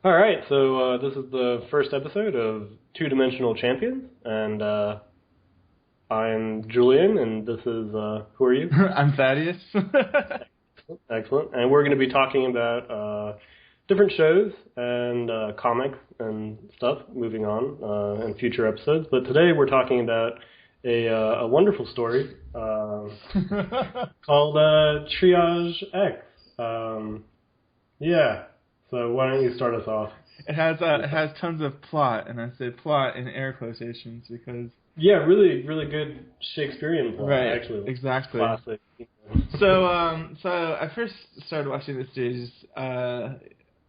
All right, so this is the first episode of Two-Dimensional Champions, and I'm Julian, and this is who are you? I'm Thaddeus. Excellent. And we're going to be talking about different shows and comics and stuff moving on in future episodes. But today we're talking about a wonderful story called Triage X. Yeah. So why don't you start us off? It has tons of plot, and I say plot in air quotations because Yeah, really, really good Shakespearean plot, right, actually. exactly. Classic. So I first started watching this series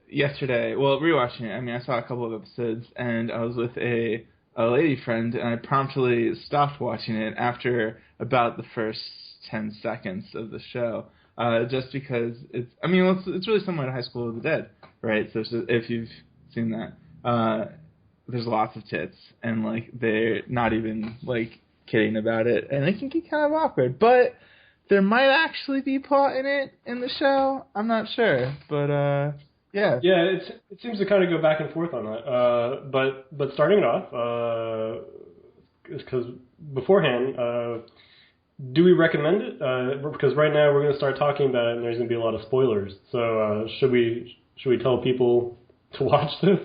yesterday. Well, rewatching it. I mean, I saw a couple of episodes, and I was with a lady friend, and I promptly stopped watching it after about the first 10 seconds of the show. Just because it's really similar to High School of the Dead, right? So if you've seen that, there's lots of tits, and like they're not even like kidding about it, and it can get kind of awkward. But there might actually be plot in it in the show. I'm not sure, but yeah. Yeah, it seems to kind of go back and forth on that. But starting it off, because beforehand, do we recommend it? Because right now we're going to start talking about it, and there's going to be a lot of spoilers. So should we tell people to watch this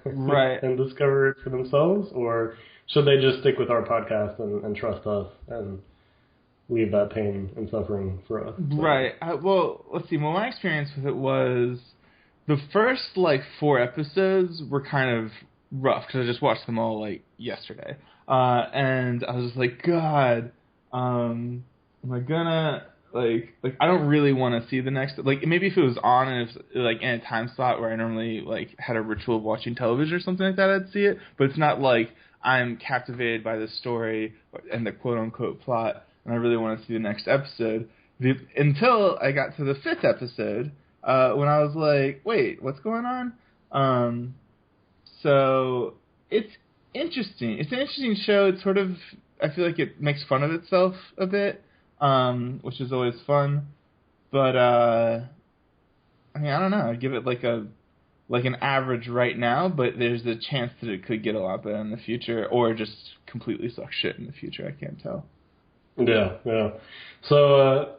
Right. and discover it for themselves, or should they just stick with our podcast and trust us and leave that pain and suffering for us? So. Right. Well, let's see. Well, my experience with it was the first like 4 episodes were kind of rough because I just watched them all like yesterday, and I was just like, God, am I gonna like I don't really want to see the next, like maybe if it was on and it's like in a time slot where I normally like had a ritual of watching television or something like that, I'd see it. But it's not like I'm captivated by the story and the quote unquote plot, and I really want to see the next episode. Until I got to the 5th episode, when I was like, wait, what's going on? So it's interesting. It's an interesting show. It's sort of, I feel like it makes fun of itself a bit, which is always fun. But I mean, I don't know. I'd give it like an average right now, but there's a chance that it could get a lot better in the future, or just completely suck shit in the future. I can't tell. Yeah. So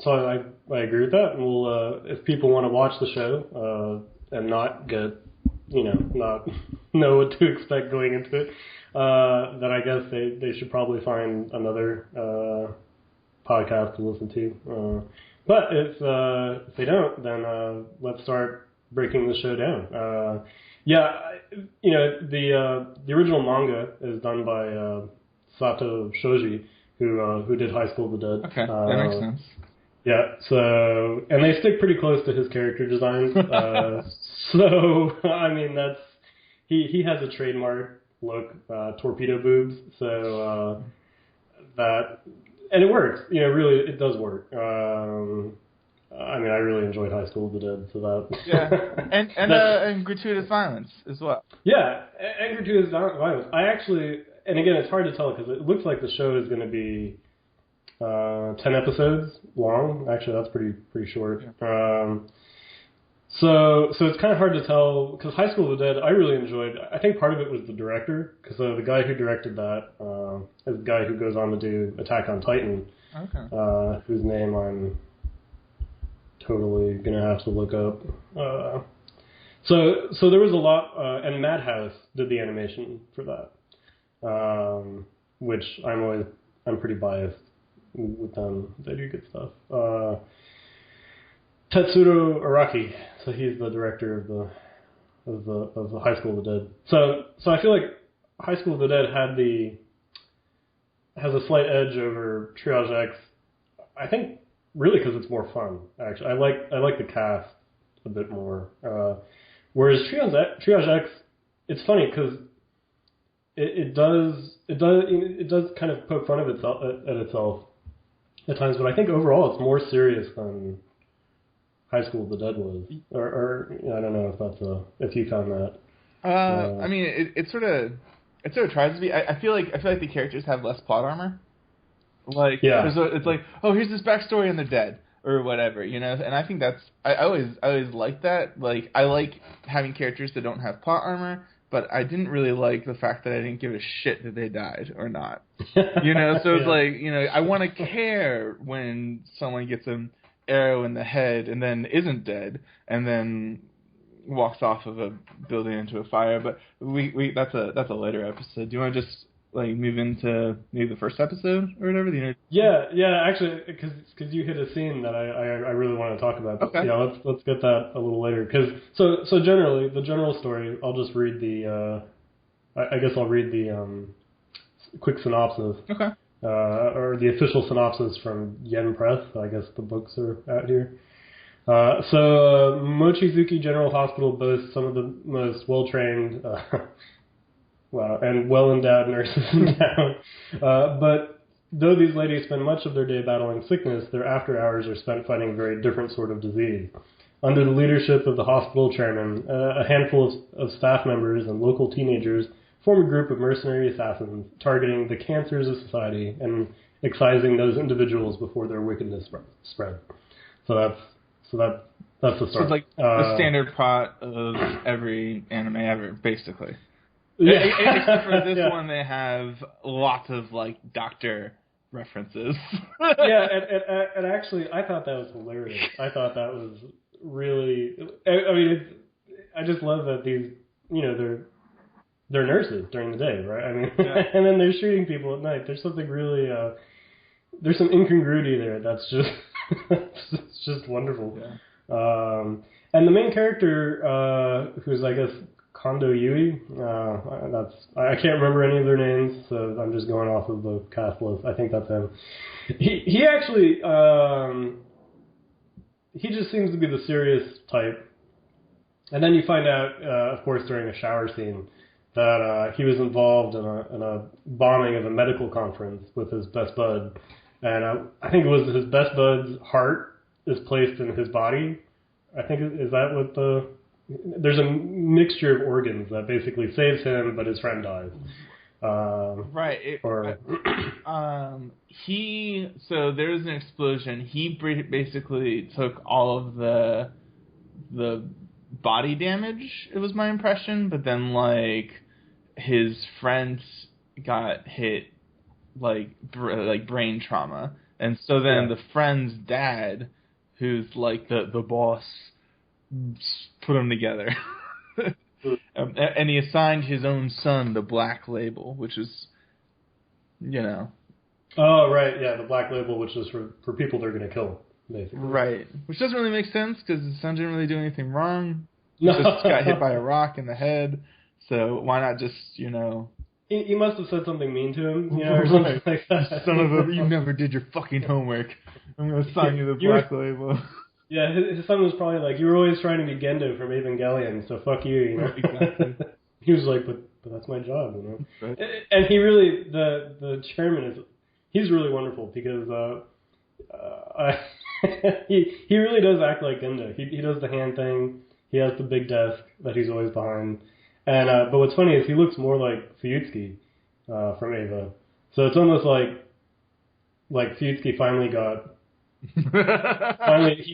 I agree with that. And we'll if people want to watch the show and not get not know what to expect going into it, then I guess they should probably find another podcast to listen to. But if they don't, then let's start breaking the show down. The original manga is done by Sato Shoji, who did High School of the Dead. Okay, that makes sense. Yeah, so, and they stick pretty close to his character designs. So, I mean, he has a trademark look, torpedo boobs, so and it works. Really, it does work. I mean, I really enjoyed High School of the Dead, so that... Yeah, and gratuitous violence as well. Yeah, and gratuitous violence. I actually, and again, it's hard to tell because it looks like the show is going to be 10 episodes long. Actually, that's pretty short. Yeah. So it's kind of hard to tell because High School of the Dead I really enjoyed. I think part of it was the director because the guy who directed that is the guy who goes on to do Attack on Titan. Okay. Whose name I'm totally gonna have to look up. So there was a lot, and Madhouse did the animation for that, which I'm pretty biased with them. They do good stuff. Tetsuro Araki, so he's the director of the High School of the Dead. So I feel like High School of the Dead has a slight edge over Triage X. I think really because it's more fun. Actually, I like the cast a bit more. Whereas Triage X, it's funny because it does kind of poke fun of itself at itself at times, but I think overall it's more serious than High School of the Dead was, or I don't know if you found that. I mean, it sort of tries to be. I feel like the characters have less plot armor. Like, yeah. it's like, oh, here's this backstory and they're dead, or whatever, you know. And I think that's I always like that. Like I like having characters that don't have plot armor, but I didn't really like the fact that I didn't give a shit that they died or not. You know, so it's like, you know, I want to care when someone gets an arrow in the head and then isn't dead and then walks off of a building into a fire. But we that's a later episode. Do you want to just like move into maybe the first episode or whatever? Yeah, actually, because you hit a scene that I really want to talk about. But Okay. yeah, let's get that a little later. So generally, the general story, I'll just read the. I guess I'll read the quick synopsis. Okay. Or the official synopsis from Yen Press. I guess the books are out here. So Mochizuki General Hospital boasts some of the most well-trained. Wow, and well-endowed nurses in town. But though these ladies spend much of their day battling sickness, their after hours are spent fighting a very different sort of disease. Under the leadership of the hospital chairman, a handful of staff members and local teenagers form a group of mercenary assassins targeting the cancers of society and excising those individuals before their wickedness spread. So that's the start. So it's like the standard plot of every anime ever, basically. Yeah. Except for this one, they have lots of like doctor references. Yeah, and actually, I thought that was hilarious. I thought that was really. I mean, I just love that these, you know, they're nurses during the day, right? I mean, and then they're shooting people at night. There's something really. There's some incongruity there. That's just it's just wonderful. Yeah. And the main character, who's I guess Kondo Yui, I can't remember any of their names, so I'm just going off of the cast list. I think that's him. He actually he just seems to be the serious type, and then you find out, of course, during a shower scene that he was involved in a bombing of a medical conference with his best bud, and I think it was his best bud's heart is placed in his body. I think is that what the. There's a mixture of organs that basically saves him, but his friend dies. Right. So there was an explosion. He basically took all of the body damage. It was my impression, but then like his friends got hit like brain trauma, and so then the friend's dad, who's like the boss, put them together. And he assigned his own son the Black Label, which is, you know. Oh, right, yeah, the Black Label, which is for people they're going to kill, basically. Right, which doesn't really make sense, because his son didn't really do anything wrong. He No. just got hit by a rock in the head, so why not just, you know... He must have said something mean to him, you know, or something like that. Son of a... You never did your fucking homework. I'm going to assign you the Black Label. Yeah, his son was probably like, you were always trying to be Gendo from Evangelion, so fuck you know. Exactly. He was like, but that's my job, you know. Right. And he really, the chairman he's really wonderful because he really does act like Gendo. He does the hand thing. He has the big desk that he's always behind. And but what's funny is he looks more like Fuyutsuki from Eva. So it's almost like Fuyutsuki finally got. He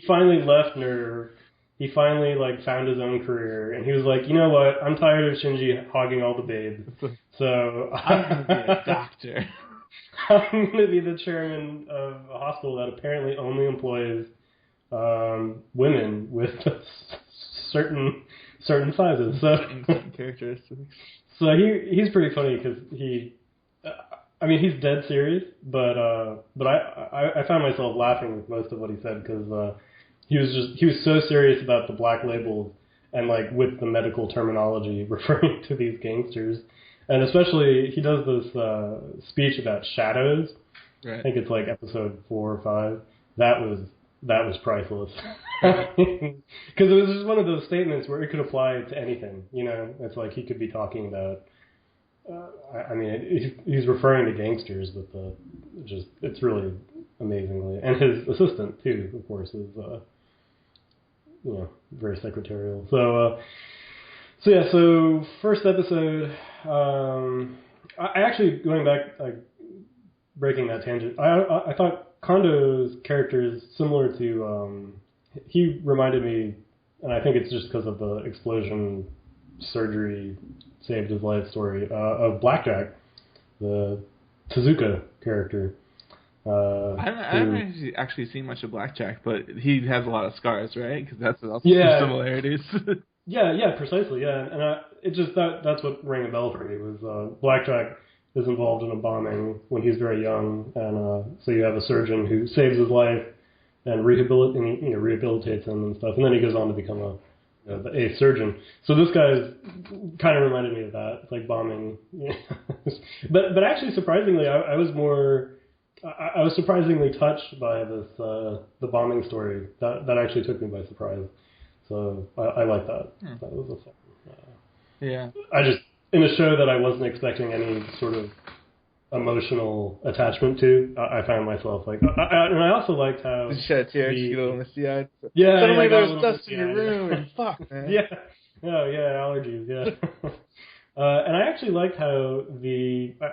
finally left Nerve. He finally like found his own career, and he was like, you know what? I'm tired of Shinji hogging all the babes, so I'm gonna be a doctor. I'm gonna be the chairman of a hospital that apparently only employs women with certain sizes. So certain characteristics. So he's pretty funny because I mean, he's dead serious, but I found myself laughing with most of what he said because he was so serious about the Black Labels and like with the medical terminology referring to these gangsters, and especially he does this speech about shadows. Right. I think it's like episode 4 or 5. That was priceless because it was just one of those statements where it could apply to anything. You know, it's like he could be talking about. I mean, he's referring to gangsters, but it's really amazingly, and his assistant too, of course, is very secretarial. So first episode, I actually going back, breaking that tangent. I thought Kondo's character is similar to, he reminded me, and I think it's just because of the explosion surgery saved his life story, of Blackjack, the Tezuka character. I haven't actually seen much of Blackjack, but he has a lot of scars, right? Because that's also Yeah. some similarities. Yeah, precisely, yeah. And it just, that's what rang a bell for me, was Blackjack is involved in a bombing when he's very young, and so you have a surgeon who saves his life and rehabilitates him and stuff, and then he goes on to become a surgeon. So this guy's kind of reminded me of that. It's like bombing. but actually, surprisingly, I was surprisingly touched by this the bombing story. That actually took me by surprise. So I like that. That was a fun. Yeah. In a show that I wasn't expecting any sort of emotional attachment to, I found myself like, and I also liked how Did you shed a tear? Did you get a little misty-eyed? Yeah. Suddenly I there's dust in your room, and fuck, man. Yeah. Oh, yeah, allergies, yeah. And I actually liked how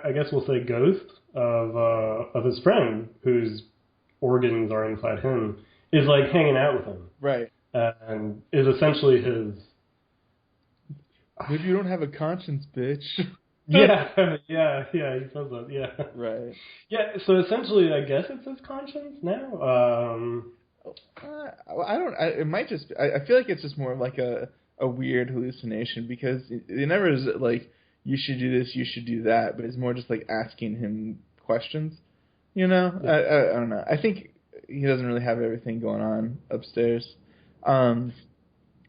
I guess we'll say ghost of his friend, whose organs are inside him, is like hanging out with him. Right. And is essentially his... Maybe you don't have a conscience, bitch. yeah, he says that, yeah. Right. Yeah, so essentially, I guess it's his conscience now. It might just be, I feel like it's just more of like a weird hallucination, because it never is like, you should do this, you should do that, but it's more just like asking him questions, you know? Yeah. I don't know. I think he doesn't really have everything going on upstairs. I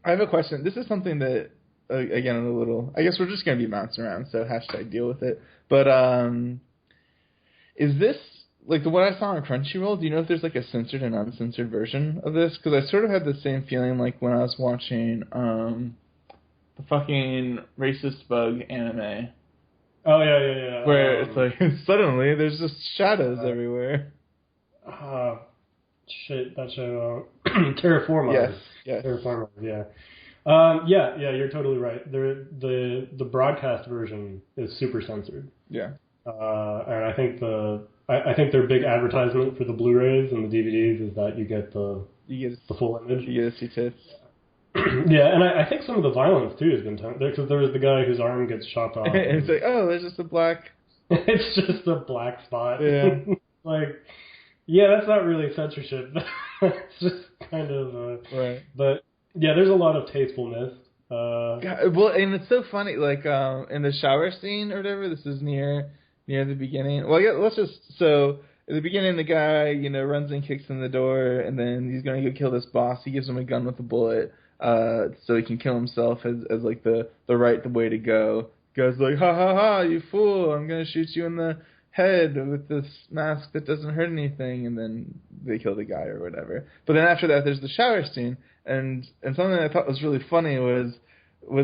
have a question. This is something that, again, a little, I guess we're just going to be bouncing around, so hashtag deal with it. But is this, like the what I saw on Crunchyroll, do you know if there's like a censored and uncensored version of this? Because I sort of had the same feeling like when I was watching the fucking Racist Bug anime. Oh, yeah. Where it's like, suddenly there's just shadows everywhere. Shit, that show, Terraformers. Yes. Terraformers, yeah. Yeah, you're totally right. The broadcast version is super censored. Yeah. And I think I think their big advertisement for the Blu-rays and the DVDs is that you get the full image. You get to see tits. Yeah, and I think some of the violence too has been done because there was the guy whose arm gets chopped off. And it's like, oh, there's just a black. It's just a black spot. Yeah. Like, yeah, that's not really censorship. It's just kind of right. But yeah, there's a lot of tastefulness. Well, and it's so funny, like in the shower scene or whatever. This is near the beginning. Well, yeah, so at the beginning, the guy runs and kicks in the door, and then he's gonna go kill this boss. He gives him a gun with a bullet, so he can kill himself as like the right way to go. The guy's like, ha ha ha, you fool! I'm gonna shoot you in the head with this mask that doesn't hurt anything, and then they kill the guy or whatever. But then after that, there's the shower scene, and something I thought was really funny was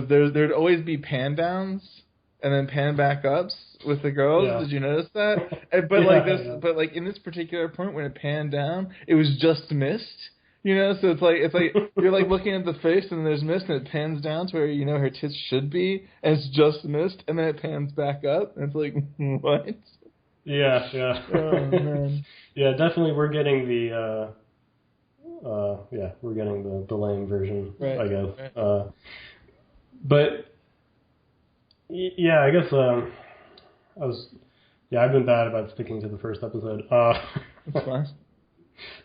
there'd always be pan downs and then pan back ups with the girls. Yeah. Did you notice that? But like in this particular point when it panned down, it was just mist. So it's like you're like looking at the face and there's mist and it pans down to where her tits should be, and it's just mist, and then it pans back up and it's like, what? Yeah. Oh man. Yeah, definitely we're getting the lame version, right, I guess. Right. But yeah, I guess I've been bad about sticking to the first episode. That's fine.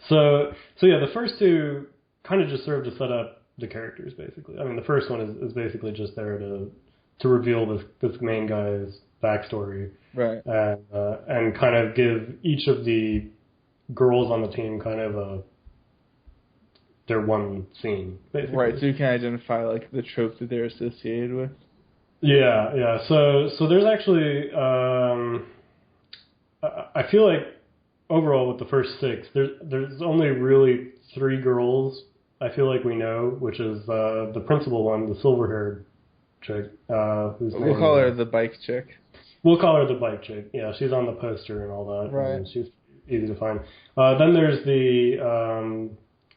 So yeah, the first two kind of just serve to set up the characters, basically. I mean, the first one is basically just there to reveal this main guy's backstory, right? And kind of give each of the girls on the team kind of their one scene, basically. Right, so you can identify like the trope that they're associated with. Yeah. So there's actually I feel like overall with the first six, there's only really 3 girls I feel like we know, which is the principal one, the silver-haired chick. We'll call her the bike chick. We'll call her the bike chick. Yeah, she's on the poster and all that. Right. And she's easy to find. Then there's the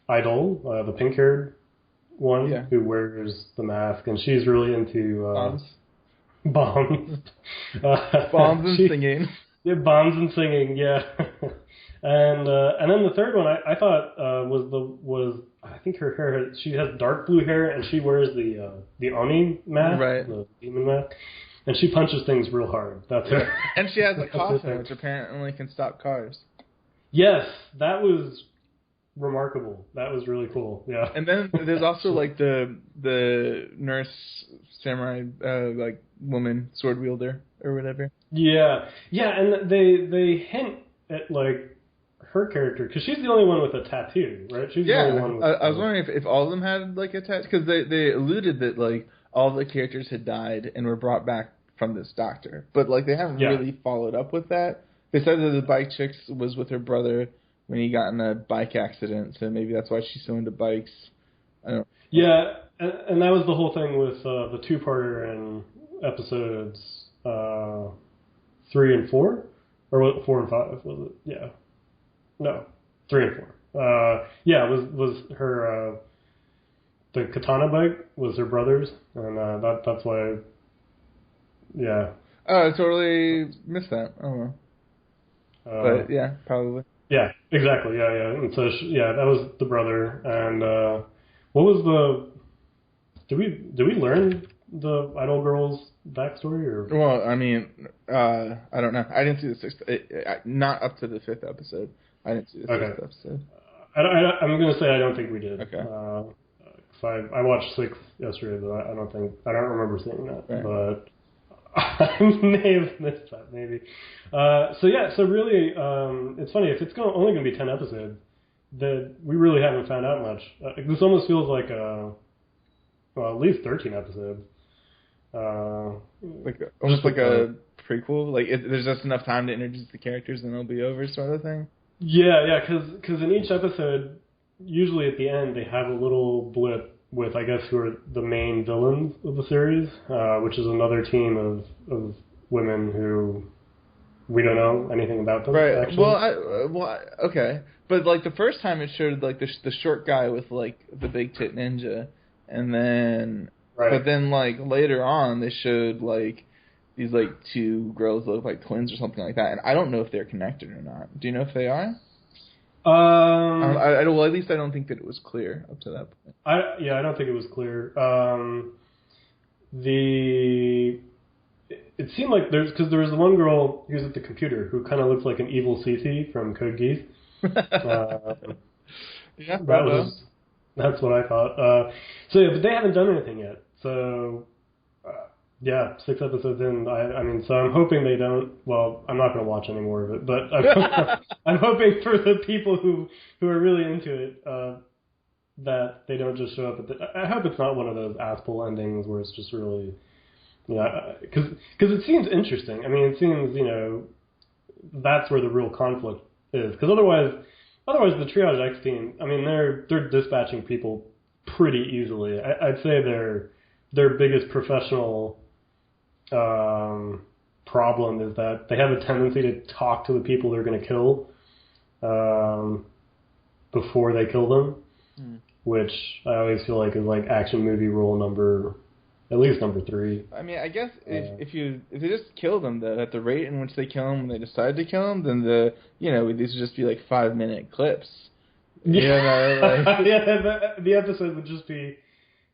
idol, the pink-haired one, who wears the mask, and she's really into bombs. Bombs and singing. Yeah, bombs and singing, yeah. And then the third one I thought was I think her hair she has dark blue hair and she wears the Oni mask, Right. the demon mask, and she punches things real hard. That's her. And she has a coffin, which apparently can stop cars. Yes, that was remarkable. That was really cool. Yeah. And then there's also like the nurse samurai like woman sword wielder or whatever. Yeah, and they hint at like her character because she's the only one with a tattoo, right? She's the only one with. I was wondering if all of them had like a tattoo because they alluded that like all the characters had died and were brought back from this doctor, but like they haven't really followed up with that. They said that the bike chick was with her brother when he got in a bike accident, so maybe that's why she's so into bikes. I don't know. Yeah, and that was the whole thing with the two-parter in episodes 3 and 4, or was it 4 and 5? Was it? Yeah, no, 3 and 4. Was her the katana bike was her brother's, and that's why. Yeah. Oh, I totally missed that. Oh well. But yeah, probably. Yeah, exactly. Yeah. And so that was the brother. And what was the? Did we learn the Idol girl's backstory or? Well, I mean, I don't know. I didn't see the sixth. Not up to the 5th episode. I didn't see the 6th episode. I'm gonna say I don't think we did. Okay. I watched 6 yesterday, but I don't remember seeing that. Right. But I may have missed that, maybe. So really, it's funny, if it's only going to be 10 episodes, that we really haven't found out much. This almost feels like, at least 13 episodes. Almost like a prequel? Like, there's just enough time to introduce the characters and it'll be over sort of thing? Yeah, because in each episode, usually at the end, they have a little blip with, I guess, who are the main villains of the series, which is another team of women who we don't know anything about them. Right. Actually. Okay. But like the first time it showed like the short guy with like the big tit ninja, and then but then like later on they showed like these like 2 girls that look like twins or something like that, and I don't know if they're connected or not. Do you know if they are? Well, at least I don't think that it was clear up to that point. I don't think it was clear. It seemed like because there was the one girl who's at the computer who kind of looks like an evil Cece from Code Geass. Yeah, that's what I thought. But they haven't done anything yet. So 6 episodes in. I mean, so I'm hoping they don't. Well, I'm not going to watch any more of it, but I'm hoping for the people who are really into it that they don't just show up I hope it's not one of those asshole endings where it's just really, because it seems interesting. I mean, it seems that's where the real conflict is. Because otherwise the Triage X team, I mean, they're dispatching people pretty easily. I'd say their biggest professional problem is that they have a tendency to talk to the people they're going to kill before they kill them, which I always feel like is like action movie rule at least number 3. I mean, I guess if they just kill them at the rate in which they kill them when they decide to kill them, then these would just be like 5-minute clips. The episode would just be.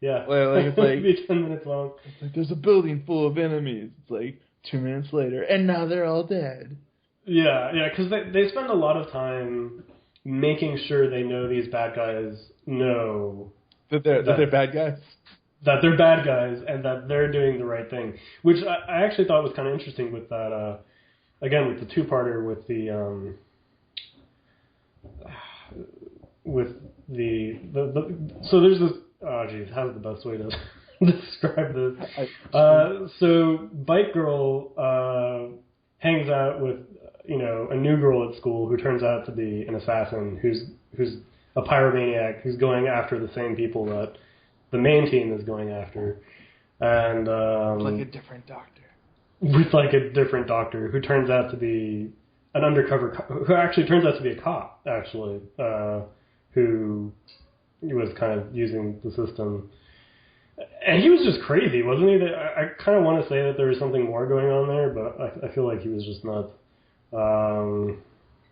Yeah, it's like be 10 minutes long. It's like there's a building full of enemies. It's like 2 minutes later, and now they're all dead. Yeah, because they spend a lot of time making sure they know these bad guys know that they're bad guys. That they're bad guys and that they're doing the right thing, which I actually thought was kind of interesting with that. Again, with the 2-parter with the so there's this. Oh, geez, how's the best way to describe this? So Bike Girl hangs out with, a new girl at school who turns out to be an assassin who's a pyromaniac who's going after the same people that the main team is going after. And like a different doctor. With like a different doctor who turns out to be an undercover who actually turns out to be a cop, actually, who was kind of using the system. And he was just crazy, wasn't he? I kind of want to say that there was something more going on there, but I feel like he was just nuts.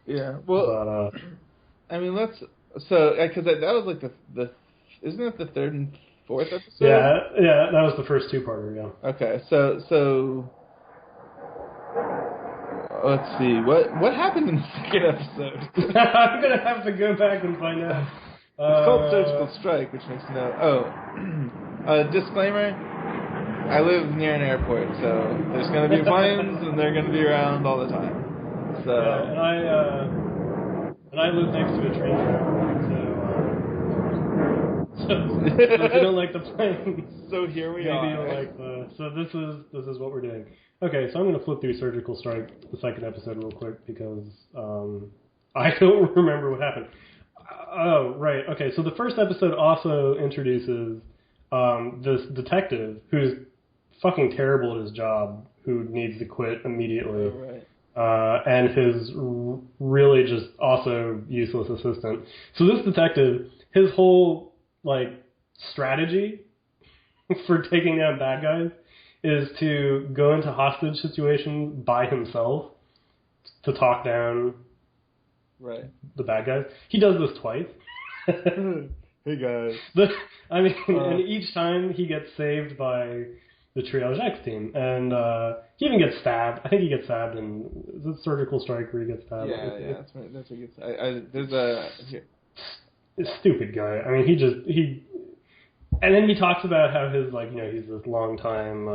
Yeah. Well, I mean, because that was like the isn't it the third and fourth episode? Yeah, that was the first two-parter. Yeah. Okay, so let's see what happened in the second episode. I'm gonna have to go back and find out. It's called Surgical Strike, which makes no. Disclaimer: I live near an airport, so there's gonna be planes, and they're gonna be around all the time. So yeah, and I live next to a train track, so if you don't like the planes, so here we are. Maybe you'll like so this is what we're doing. Okay, so I'm going to flip through Surgical Strike, the second episode, real quick because I don't remember what happened. Oh, right. Okay, so the first episode also introduces this detective who's fucking terrible at his job, who needs to quit immediately. Oh, right. And his really just also useless assistant. So this detective, his whole strategy for taking down bad guys is to go into hostage situations by himself to talk down the bad guys. He does this twice. Hey guys. And each time he gets saved by the Triage X team, and he even gets stabbed. I think he gets stabbed in the Surgical Strike where he gets stabbed. Yeah, that's right. That's what he gets. There's a stupid guy. I mean, he, and then he talks about how his he's this long time,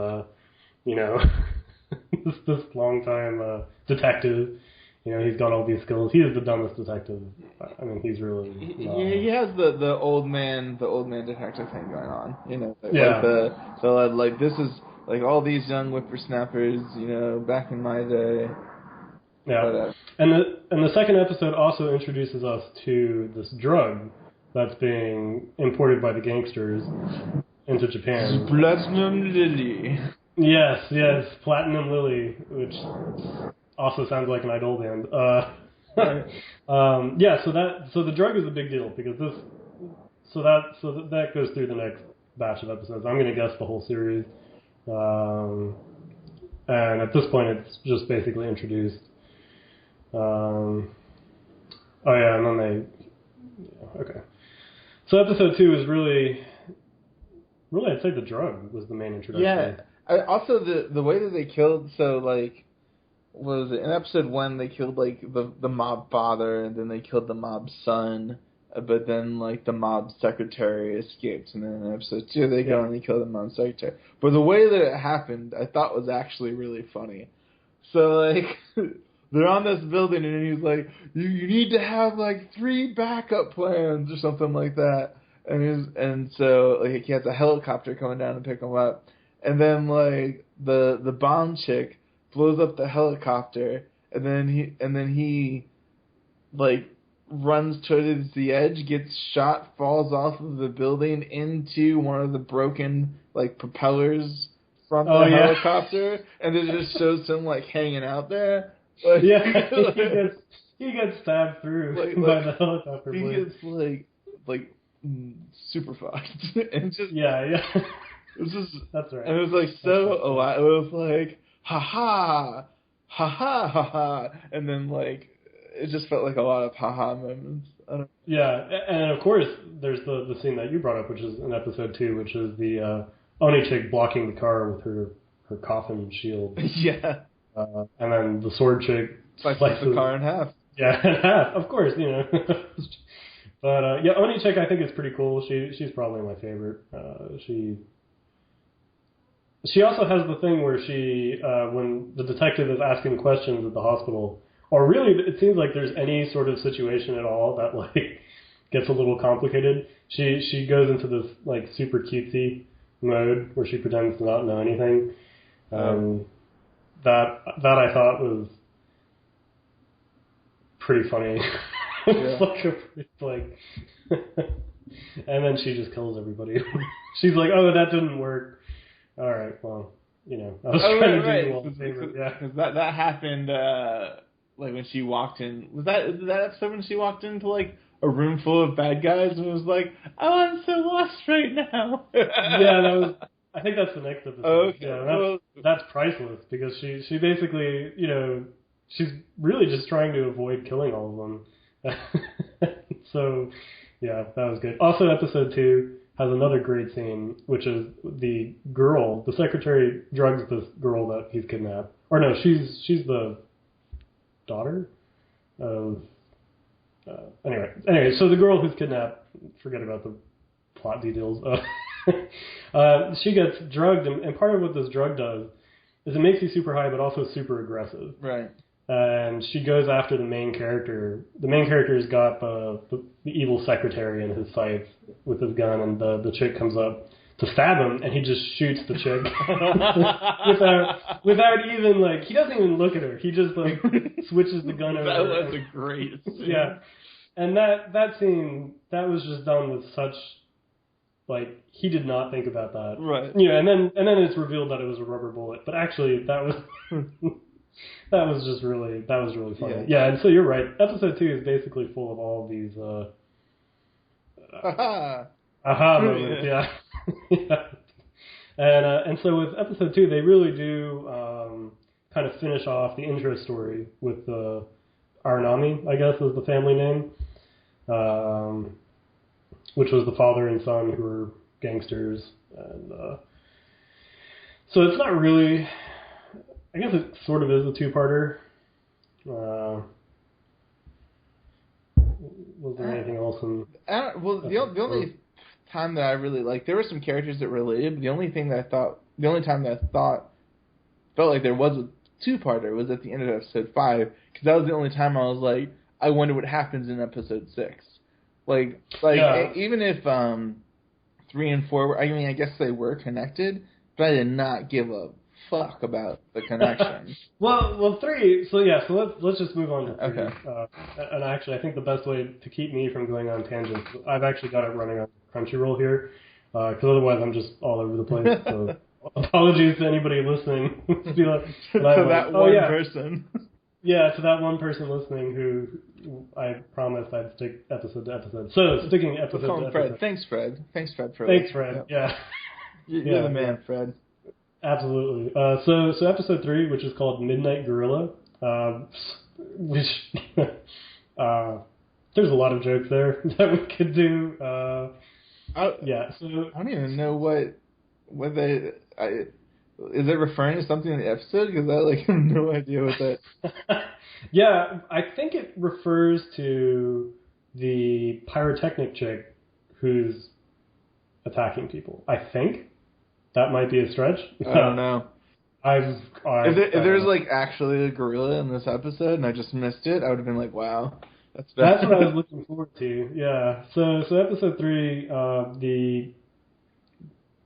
this long time detective. He's got all these skills. He is the dumbest detective. I mean, he's really. He has the old man detective thing going on. This is like all these young whippersnappers. Back in my day. Yeah. And the second episode also introduces us to this drug that's being imported by the gangsters into Japan. Platinum Lily. Yes, Platinum Lily, which also sounds like an idol band. So the drug is a big deal because that goes through the next batch of episodes. I'm going to guess the whole series, and at this point it's just basically introduced. And then okay. So episode 2 is really I'd say the drug was the main introduction. Yeah. Also the way that they killed, what was it? In episode 1 they killed the mob father, and then they killed the mob son, but then the mob secretary escaped, and then in episode 2 they go and they kill the mob secretary. But the way that it happened I thought was actually really funny. So they're on this building, and he's like, you need to have 3 backup plans or something like that. And so he has a helicopter coming down to pick him up, and then the bomb chick blows up the helicopter, and then he runs towards the edge, gets shot, falls off of the building into one of the broken propellers from the helicopter, and it just shows him hanging out there. He gets stabbed through by the helicopter blade. He gets super fucked, and just It's just that's right. And it was so a lot. It was ha ha ha ha, and then it just felt like a lot of ha ha moments. Yeah, and of course there's the scene that you brought up, which is in episode 2, which is the Oni chick blocking the car with her coffin shield. Yeah. And then the sword chick slices the car in half. Yeah, in half. Of course, But Oni chick I think is pretty cool. She's probably my favorite. She also has the thing where she when the detective is asking questions at the hospital, or really it seems like there's any sort of situation at all that gets a little complicated. She goes into this super cutesy mode where she pretends to not know anything. That I thought was pretty funny. It's and then she just kills everybody. She's like, "Oh, that didn't work. All right, well, I was trying to do you all a favor." Yeah, because that happened when she walked in. Was that episode when she walked into a room full of bad guys and was like, "Oh, I'm so lost right now." Yeah, that was. I think that's the next episode. Okay. Yeah, that's priceless because she basically, she's really just trying to avoid killing all of them. So, yeah, that was good. Also, episode 2 has another great scene, which is the secretary drugs this girl that he's kidnapped. Or no, she's the daughter of... Anyway, so the girl who's kidnapped, forget about the plot details, she gets drugged, and part of what this drug does is it makes you super high, but also super aggressive. Right. And she goes after the main character. The main character's got the evil secretary in his sights with his gun, and the chick comes up to stab him, and he just shoots the chick without even, like, he doesn't even look at her. He just, like, switches the gun over. That was a great scene. Yeah. And that scene, that was just done with such, like, he did not think about that. Right. Yeah, and then it's revealed that it was a rubber bullet. But actually, that was that was really funny. Yeah, and so you're right. Episode 2 is basically full of all of these aha moments. Yeah. Yeah. And so with episode 2, they really do kind of finish off the intro story with Aranami, I guess is the family name, which was the father and son who were gangsters. And so it's not really, I guess it sort of is a two-parter. Was there anything else in... the only time that I really liked, there were some characters that related, but the only time that I thought felt like there was a two-parter was at the end of episode 5, because that was the only time I was like, I wonder what happens in episode 6. Like yeah. Even if 3 and 4 were, I mean, I guess they were connected, but I did not give a fuck about the connection. well, 3. So yeah, so let's just move on to 3. Okay. And actually, I think the best way to keep me from going on tangents, I've actually got it running on Crunchyroll here, because otherwise I'm just all over the place. So apologies to anybody listeing. To that one person. Yeah, to that one person listening who I promised I'd stick episode to episode. So sticking episode to episode. Fred. Thanks, Fred. Thanks, Fred. Thanks, Fred. Yeah. You're the man, Fred. Absolutely. So episode 3, which is called Midnight Gorilla, which there's a lot of jokes there that we could do. So I don't even know what they. Is it referring to something in the episode? Because I have no idea what that. Yeah, I think it refers to the pyrotechnic chick who's attacking people. I think that might be a stretch. I don't know. If there's actually a gorilla in this episode and I just missed it, I would have been like, wow, that's what I was looking forward to. Yeah. So episode 3,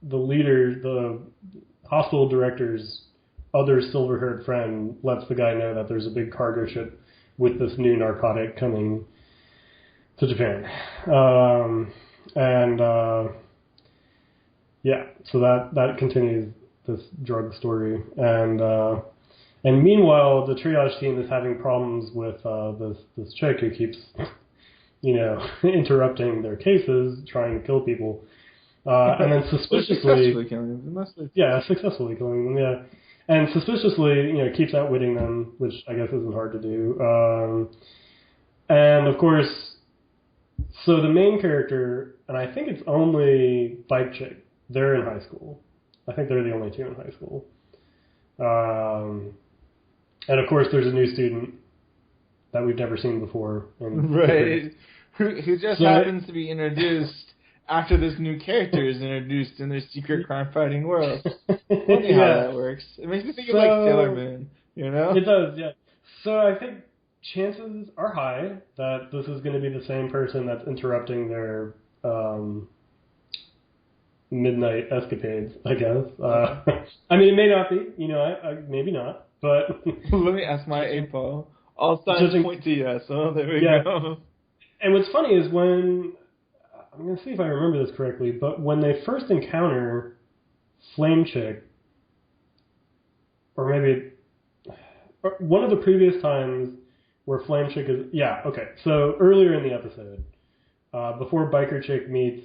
the leader, the hospital director's other silver-haired friend lets the guy know that there's a big cargo ship with this new narcotic coming to Japan. Yeah, so that continues this drug story. And meanwhile, the triage team is having problems with this chick who keeps, interrupting their cases, trying to kill people. And then suspiciously... successfully killing them, yeah. And suspiciously, keeps outwitting them, which I guess isn't hard to do. And, of course, so the main character, and I think it's only Bike Chick, they're in high school. I think they're the only two in high school. And, of course, there's a new student that we've never seen before. Right. Who just happens to be introduced after this new character is introduced in their secret crime-fighting world. Funny how that works. It makes me think of Sailor Moon, It does, yeah. So I think chances are high that this is going to be the same person that's interrupting their midnight escapades, I guess. I mean, it may not be, maybe not, but... Let me ask my APO. All signs point to yes, so there we go. And what's funny is when... I'm going to see if I remember this correctly, but when they first encounter Flame Chick, or maybe one of the previous times where Flame Chick is... Yeah, okay. So earlier in the episode, before Biker Chick meets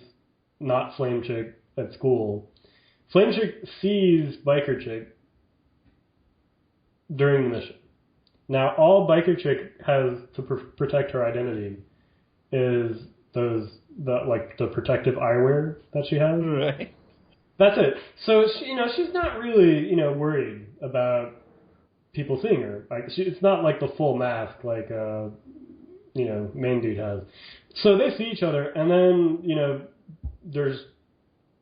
not Flame Chick at school, Flame Chick sees Biker Chick during the mission. Now, all Biker Chick has to protect her identity is the protective eyewear that she has. Right. That's it. So she's not really worried about people seeing her. Like it's not like the full mask like main dude has. So they see each other, and then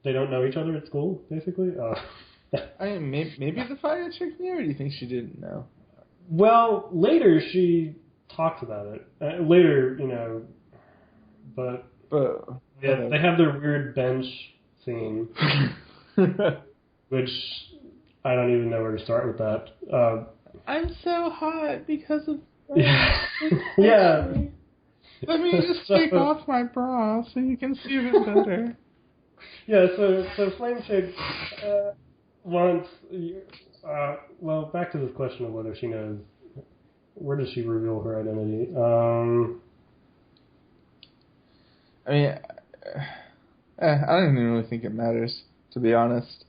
they don't know each other at school basically. I mean, maybe the fire chick knew, or do you think she didn't know? Well, later she talks about it. Later, but yeah, they have their weird bench scene, which I don't even know where to start with that. I'm so hot because of... Yeah. Yeah. Let me just take off my bra so you can see it better. Yeah, so Flame Chick wants... well, back to this question of whether she knows. Where does she reveal her identity? I mean, I don't even really think it matters, to be honest.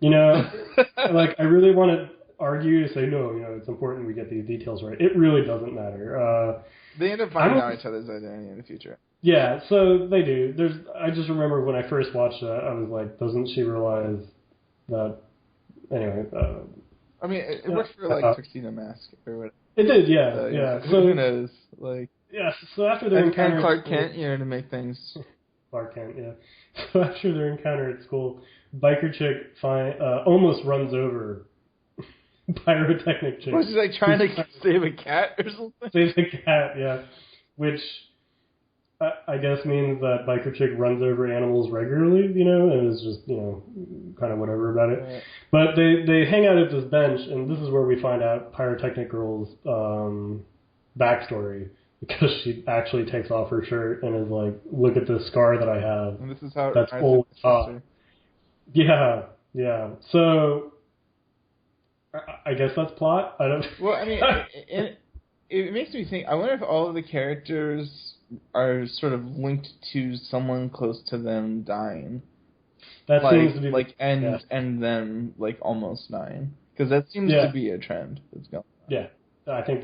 I really want to argue to say, no, it's important we get these details right. It really doesn't matter. They end up finding out each other's identity in the future. Yeah, so they do. I just remember when I first watched that, I was like, doesn't she realize that... Anyway. I mean, it worked for, like, Tuxedo Mask or whatever. It did, yeah, yeah. So who knows? Like... Yeah, so after their encounter... Clark Kent, to make things... Clark Kent, yeah. So after their encounter at school, Biker Chick almost runs over Pyrotechnic Chick. Was she like trying to save a cat or something? Save a cat, yeah. Which I guess means that Biker Chick runs over animals regularly, and is just, kind of whatever about it. Right. But they hang out at this bench, and this is where we find out Pyrotechnic Girl's backstory. Because she actually takes off her shirt and is like, look at this scar that I have. And this is how that's old. Yeah. So, I guess that's plot. I don't. Well, I mean, it makes me think. I wonder if all of the characters are sort of linked to someone close to them dying. That seems to be and them like almost dying, because that seems to be a trend that's going on. Yeah, I think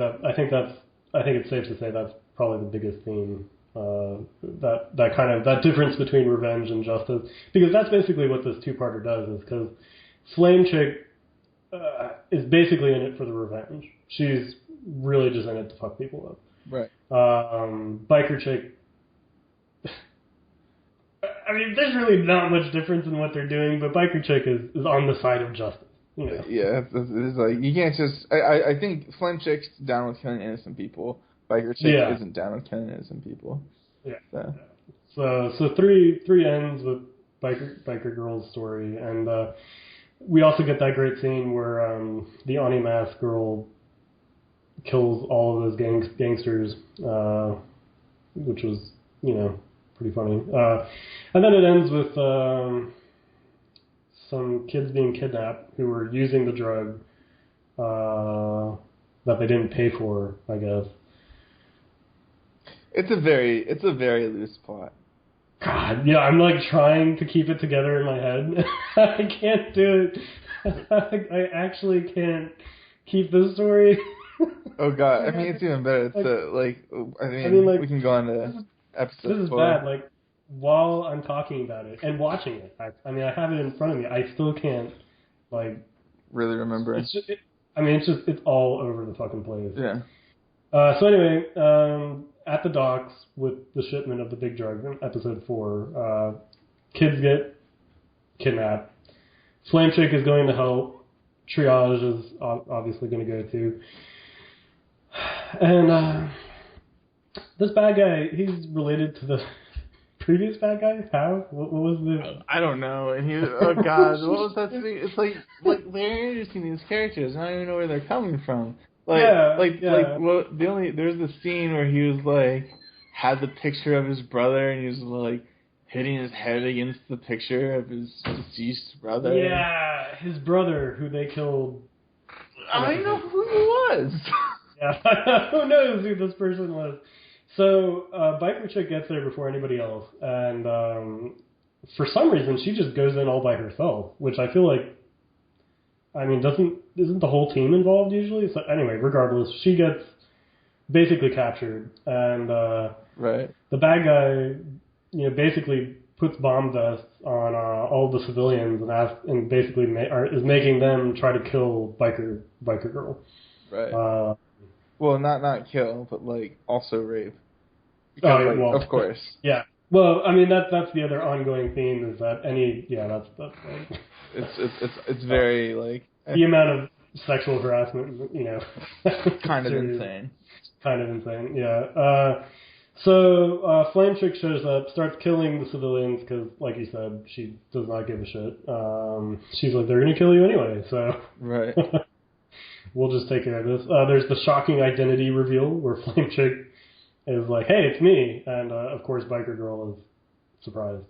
it's safe to say that's probably the biggest theme. That difference between revenge and justice, because that's basically what this two-parter does. Is because Flame Chick is basically in it for the revenge. She's really just in it to fuck people up. Right. Biker Chick. I mean, there's really not much difference in what they're doing, but Biker Chick is on the side of justice. Yeah, it's like, you can't just... I think Flame Chick's down with killing innocent people. Biker Chick isn't down with killing innocent people. Yeah. So three ends with Biker Girl's story, and we also get that great scene where the Ani Mask girl kills all of those gangsters, which was, pretty funny. And then it ends with... some kids being kidnapped who were using the drug that they didn't pay for, I guess. It's a very loose plot. God, yeah, I'm like trying to keep it together in my head. I can't do it. I actually can't keep this story. Oh God, I mean, it's even better. It's we can go on to episode 4. This is bad. Like, while I'm talking about it and watching it, I have it in front of me. I still can't, really remember. It's all over the fucking place. Yeah. So anyway, at the docks with the shipment of the big drug in episode 4, kids get kidnapped. Flame Chick is going to help. Triage is obviously going to go too. And this bad guy, he's related to the previous bad guy? How? What was the... I don't know. And he, oh God, what was that thing? It's like they're introducing these characters, and I don't even know where they're coming from. There's the scene where he was like, had the picture of his brother, and he was like hitting his head against the picture of his deceased brother. Yeah, his brother, who they killed. I don't know who he was. Yeah, who knows who this person was. So, Biker Chick gets there before anybody else, and for some reason, she just goes in all by herself, which I feel like I mean, isn't the whole team involved usually? So anyway, regardless, she gets basically captured, and Right. the bad guy, basically puts bomb vests on all the civilians and basically is making them try to kill biker girl. Right. Well, not kill, but like also rape. Because, of course. Yeah. Well, I mean that's the other ongoing theme is that that's like, it's very like the amount of sexual harassment, kind of insane. Kind of insane, yeah. So Flame Chick shows up, starts killing the civilians because, like you said, she does not give a shit. She's like, they're gonna kill you anyway, so right. We'll just take care of this. There's the shocking identity reveal where Flame Chick is like, hey, it's me, and of course Biker Girl is surprised.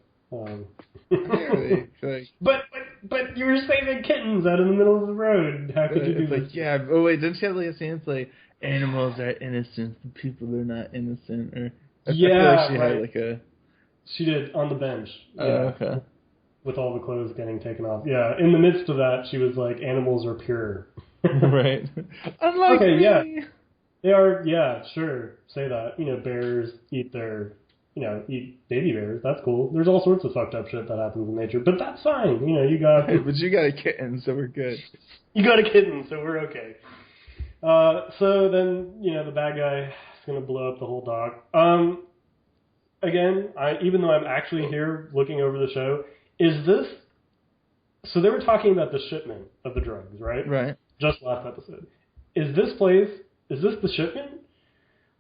Really? Like, but you were saving kittens out in the middle of the road. How could you do this? Like, yeah. Oh wait, didn't she have like a scene? It's like animals are innocent, and people are not innocent. Or I feel like she had like a. She did on the bench. Oh, okay. With all the clothes getting taken off. Yeah, in the midst of that, she was like, animals are pure. Right. Unlike me. Yeah. They are, yeah, sure. Say that. Bears eat eat baby bears. That's cool. There's all sorts of fucked up shit that happens in nature. But that's fine. You got... But you got a kitten, so we're good. You got a kitten, so we're okay. So then, the bad guy is going to blow up the whole dock. Again, even though I'm actually here looking over the show, is this... So they were talking about the shipment of the drugs, right? Right. Just last episode. Is this the shipment?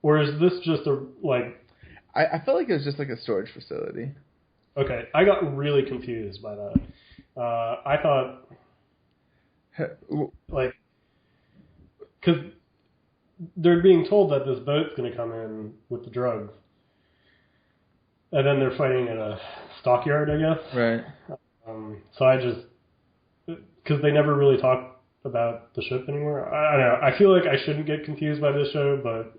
Or is this just I felt like it was just like a storage facility. Okay. I got really confused by that. I thought... Because they're being told that this boat's going to come in with the drugs. And then they're fighting at a stockyard, I guess. Right. So I just... Because they never really talk about the ship anymore. I don't know. I feel like I shouldn't get confused by this show, but...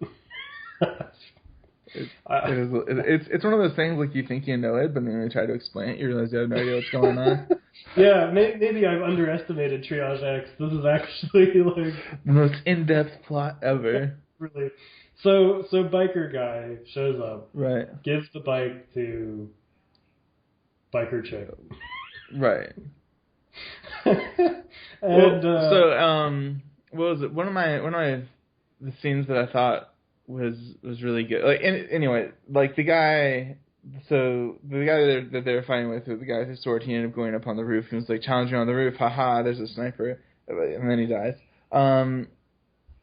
It's one of those things like you think you know it, but then when you try to explain it, you realize you have no idea what's going on. Yeah, maybe I've underestimated Triage X. This is actually like... the most in-depth plot ever. Really. So biker guy shows up. Right. Gives the bike to biker chick. Right. And what was it? One of the scenes that I thought was really good. Like anyway, like the guy that they were fighting with the guy with the sword, he ended up going up on the roof and was like challenging on the roof. Haha, there's a sniper, and then he dies. And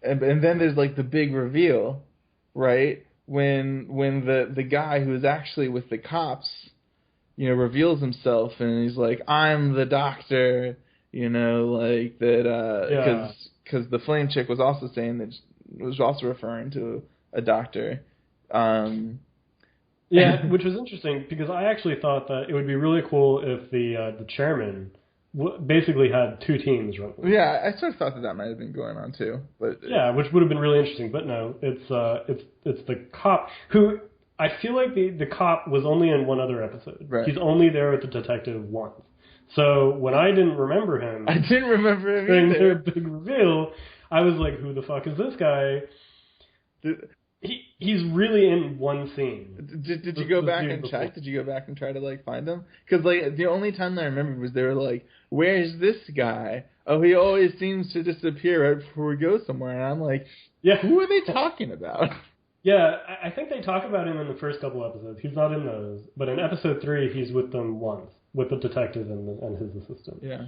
then there's like the big reveal, right? When the guy who is actually with the cops, reveals himself and he's like, I'm the doctor, like that, because the flame chick was also saying that, was also referring to a doctor. Yeah, which was interesting because I actually thought that it would be really cool if the chairman basically had two teams running. Yeah, I sort of thought that might have been going on too, but yeah, which would have been really interesting. But no, it's the cop who. I feel like the cop was only in one other episode. Right. He's only there with the detective once. So when I didn't remember him... I didn't remember him during either. their big reveal, I was like, who the fuck is this guy? He's really in one scene. Did you go back and check? Did you go back and try to, like, find him? Because, like, the only time that I remember was they were like, where's this guy? Oh, he always seems to disappear right before we go somewhere. And I'm like, yeah, who are they talking about? Yeah, I think they talk about him in the first couple episodes. He's not in those. But in episode 3, he's with them once, with the detective and his assistant. Yeah.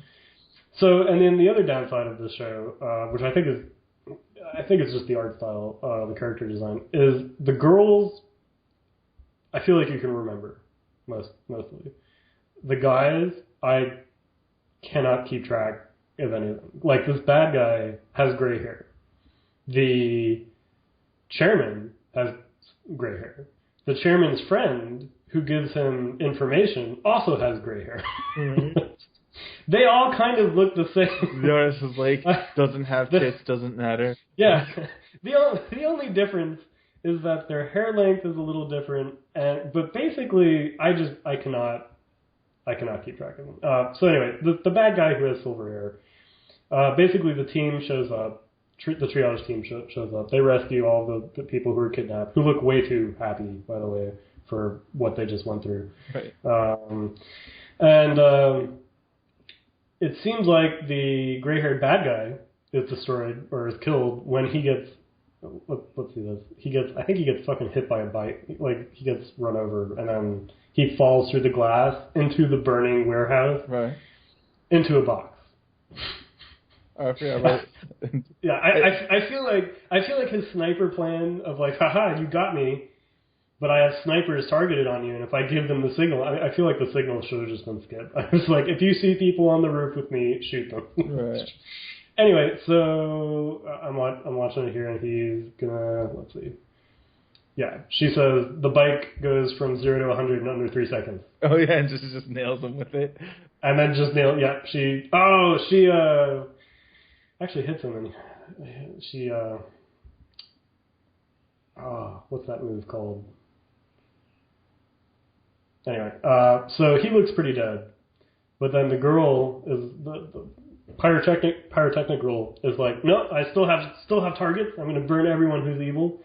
So, and then the other downside of this show, which I think it's just the art style, the character design, is the girls, I feel like you can remember, mostly. The guys, I cannot keep track of any of them. Like, this bad guy has gray hair. The chairman has gray hair. The chairman's friend, who gives him information, also has gray hair. Mm-hmm. They all kind of look the same. The artist is like, doesn't have tits, doesn't matter. Yeah. The only difference is that their hair length is a little different, but basically, I cannot keep track of them. So anyway, the bad guy who has silver hair, Basically, the team shows up. The triage team shows up. They rescue all the people who are kidnapped, who look way too happy, by the way, for what they just went through. Right. It seems like the gray-haired bad guy is destroyed or is killed when he gets. Let's see this. I think he gets fucking hit by a bike. Like, he gets run over, and then he falls through the glass into the burning warehouse. Right. Into a box. Oh, I forgot about it. Yeah, I feel like his sniper plan of like, haha, you got me, but I have snipers targeted on you, and if I give them the signal, I feel like the signal should have just been skipped. I was like, if you see people on the roof with me, shoot them. Right. Anyway, so I'm watching it here, and he's gonna, let's see. Yeah, she says the bike goes from 0 to 100 in under 3 seconds. Oh yeah, and just nails him with it. And then just she actually hits him, and she what's that move called? Anyway, so he looks pretty dead, but then the girl is the pyrotechnic girl is like, no, I still have targets. I'm gonna burn everyone who's evil.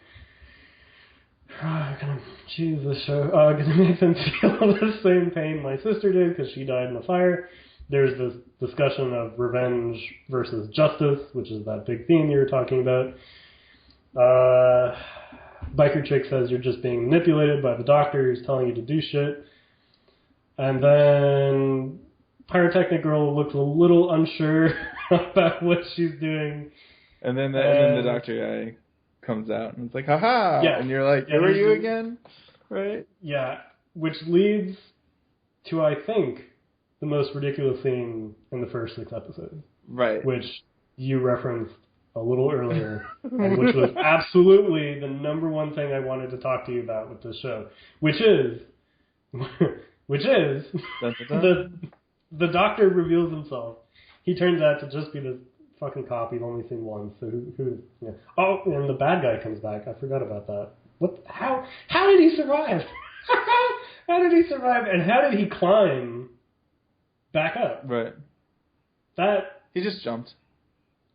Jeez, this show gonna make them feel the same pain my sister did because she died in the fire. There's this discussion of revenge versus justice, which is that big theme you were talking about. Biker chick says you're just being manipulated by the doctor who's telling you to do shit. And then pyrotechnic girl looks a little unsure about what she's doing. And then the doctor guy comes out and it's like, haha! Yeah. And you're like, who are you again? Right? Yeah, which leads to, I think, the most ridiculous scene in the first 6 episodes. Right. Which you referenced a little earlier, and which was absolutely the number one thing I wanted to talk to you about with this show, which is the doctor reveals himself. He turns out to just be this fucking cop you've only seen once. So who yeah. Oh, and the bad guy comes back. I forgot about that. What? How did he survive? How did he survive? And how did he climb back up? Right. He just jumped.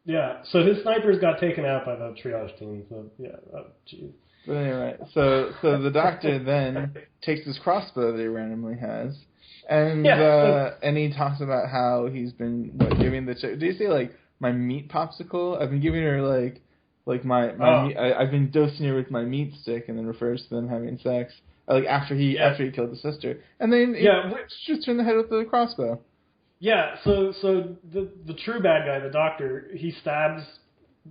Yeah. So his snipers got taken out by the triage team. So yeah. Oh, jeez. But anyway, so the doctor then takes this crossbow that he randomly has, and and he talks about how he's been giving the chick. Do you say like my meat popsicle? I've been giving her like my meat, I've been dosing her with my meat stick, and then refers to them having sex. Like after he killed the sister, and then shoots her in the head with the crossbow. Yeah. So the true bad guy, the doctor, he stabs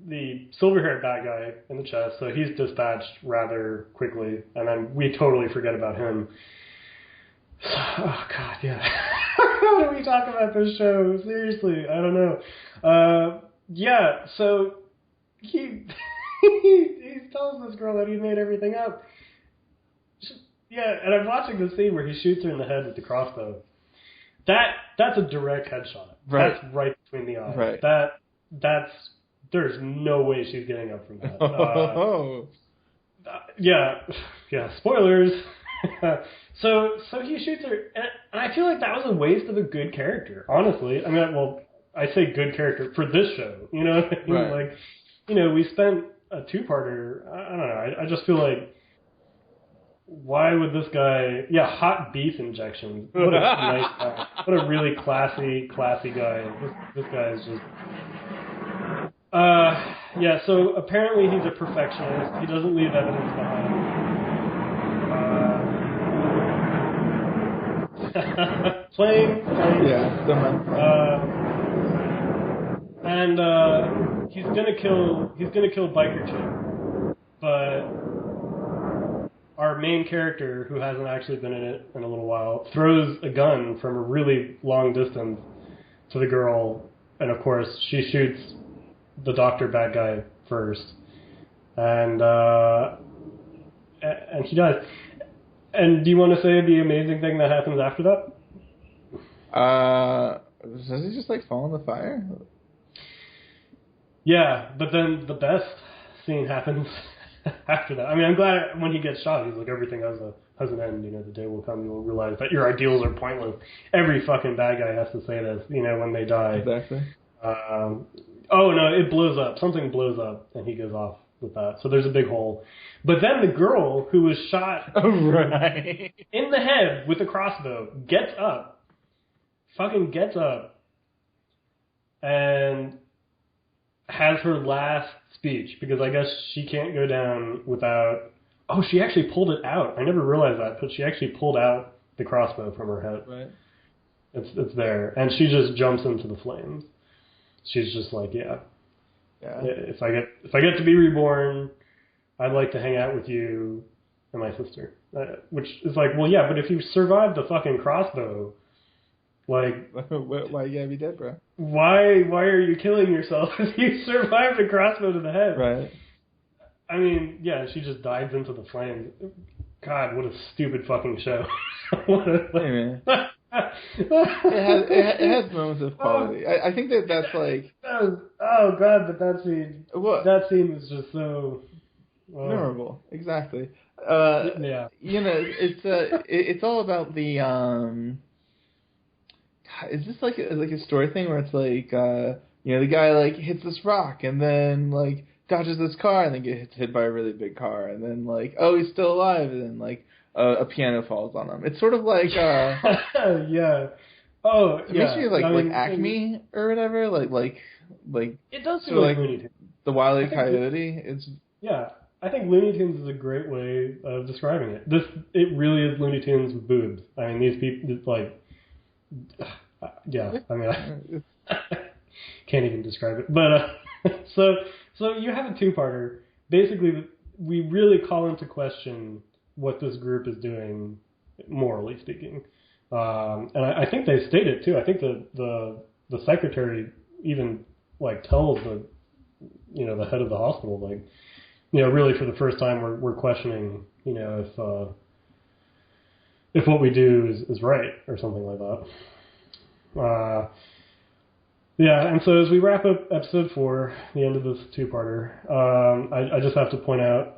the silver-haired bad guy in the chest, so he's dispatched rather quickly, and then we totally forget about him. Oh, God, yeah. How do we talk about this show? Seriously, I don't know. Yeah, so he tells this girl that he made everything up. Yeah, and I'm watching the scene where he shoots her in the head with the crossbow. That's a direct headshot. Right. That's right between the eyes. Right. That's... There's no way she's getting up from that. Spoilers. So he shoots her, and I feel like that was a waste of a good character, honestly. I mean, well, I say good character for this show, you know what I mean? Right. Like, you know, we spent a 2-parter, I don't know, I just feel like, why would this guy, hot beef injections, what a nice guy, what a really classy guy. This guy is just... so apparently he's a perfectionist. He doesn't leave evidence behind. Playing. Yeah, and he's gonna kill Biker Chick, but our main character, who hasn't actually been in it in a little while, throws a gun from a really long distance to the girl, and of course she shoots the doctor bad guy first, and he dies. And do you want to say the amazing thing that happens after that? Does he just fall in the fire? Yeah, but then the best scene happens after that. I mean, I'm glad when he gets shot, he's like, everything has an end. You know, the day will come, you will realize that your ideals are pointless. Every fucking bad guy has to say this, you know, when they die. Exactly. Oh no, it blows up. Something blows up, and he goes off with that. So there's a big hole. But then the girl who was shot Right. in the head with a crossbow fucking gets up, and has her last speech, because I guess she can't go down without... Oh, she actually pulled it out. I never realized that, but she actually pulled out the crossbow from her head. Right. It's there, and she just jumps into the flames. She's just like, yeah. If I get to be reborn, I'd like to hang out with you and my sister. Which is like, well, yeah, but if you survived the fucking crossbow, like, why you gotta be dead, bro? Why are you killing yourself if you survived a crossbow to the head? Right. I mean, yeah, she just dives into the flames. God, what a stupid fucking show. Hey, man. It has moments of quality. I think that's like... Oh, God, but that scene... What? That scene was just so... memorable. Exactly. Yeah. You know, it's all about the... is this like a story thing where it's like, you know, the guy like hits this rock and then like dodges this car and then gets hit by a really big car and then like, oh, he's still alive, and then like a piano falls on him. It's sort of like yeah. Oh, it makes me like Acme or whatever, like it does feel like Looney Tunes. The Wile E. Coyote. It's I think Looney Tunes is a great way of describing it. It really is Looney Tunes with boobs. I mean, these people, it's like, yeah. I mean, I can't even describe it. But so you have a two-parter. Basically, we really call into question what this group is doing, morally speaking. And I think they state it too. I think the secretary even like tells the head of the hospital, like, really for the first time we're questioning, if what we do is right or something like that. Yeah, and so as we wrap up episode 4, the end of this two-parter, I just have to point out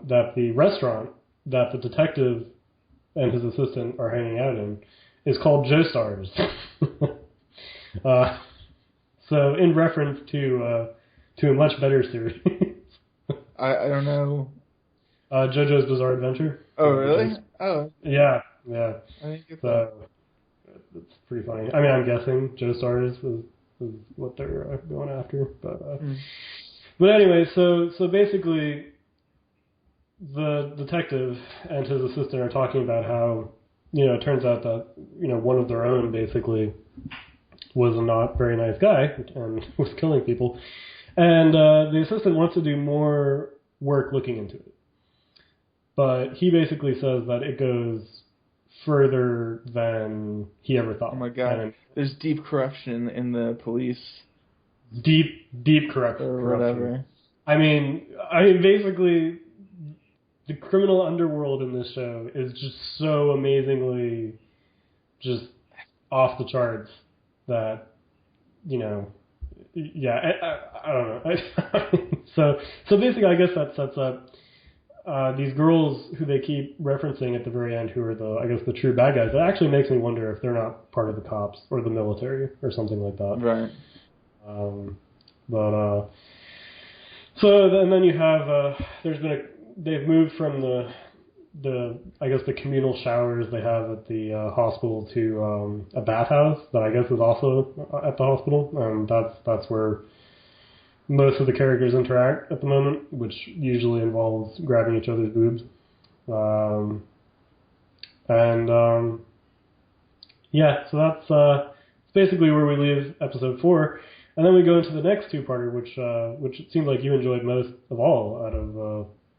that the restaurant that the detective and his assistant are hanging out in is called Joestar's. So in reference to a much better series. I don't know. JoJo's Bizarre Adventure. Oh, really? Oh. Yeah. I didn't get that. It's pretty funny. I mean, I'm guessing Joestar's is what they're going after. But anyway, so basically, the detective and his assistant are talking about how, it turns out that, one of their own basically was a not very nice guy and was killing people. And the assistant wants to do more work looking into it. But he basically says that it goes further than he ever thought. Oh my God. And there's deep corruption in the police. Deep corruption. Or whatever. I mean, basically, the criminal underworld in this show is just so amazingly just off the charts that, yeah, I don't know. So basically, I guess that sets up these girls who they keep referencing at the very end, who are the true bad guys. It actually makes me wonder if they're not part of the cops or the military or something like that. Right. And then you have they've moved from the communal showers they have at the hospital to a bathhouse that I guess is also at the hospital, and that's where most of the characters interact at the moment, which usually involves grabbing each other's boobs. Yeah, so that's basically where we leave episode 4. And then we go into the next two-parter, which it seemed like you enjoyed most of all out of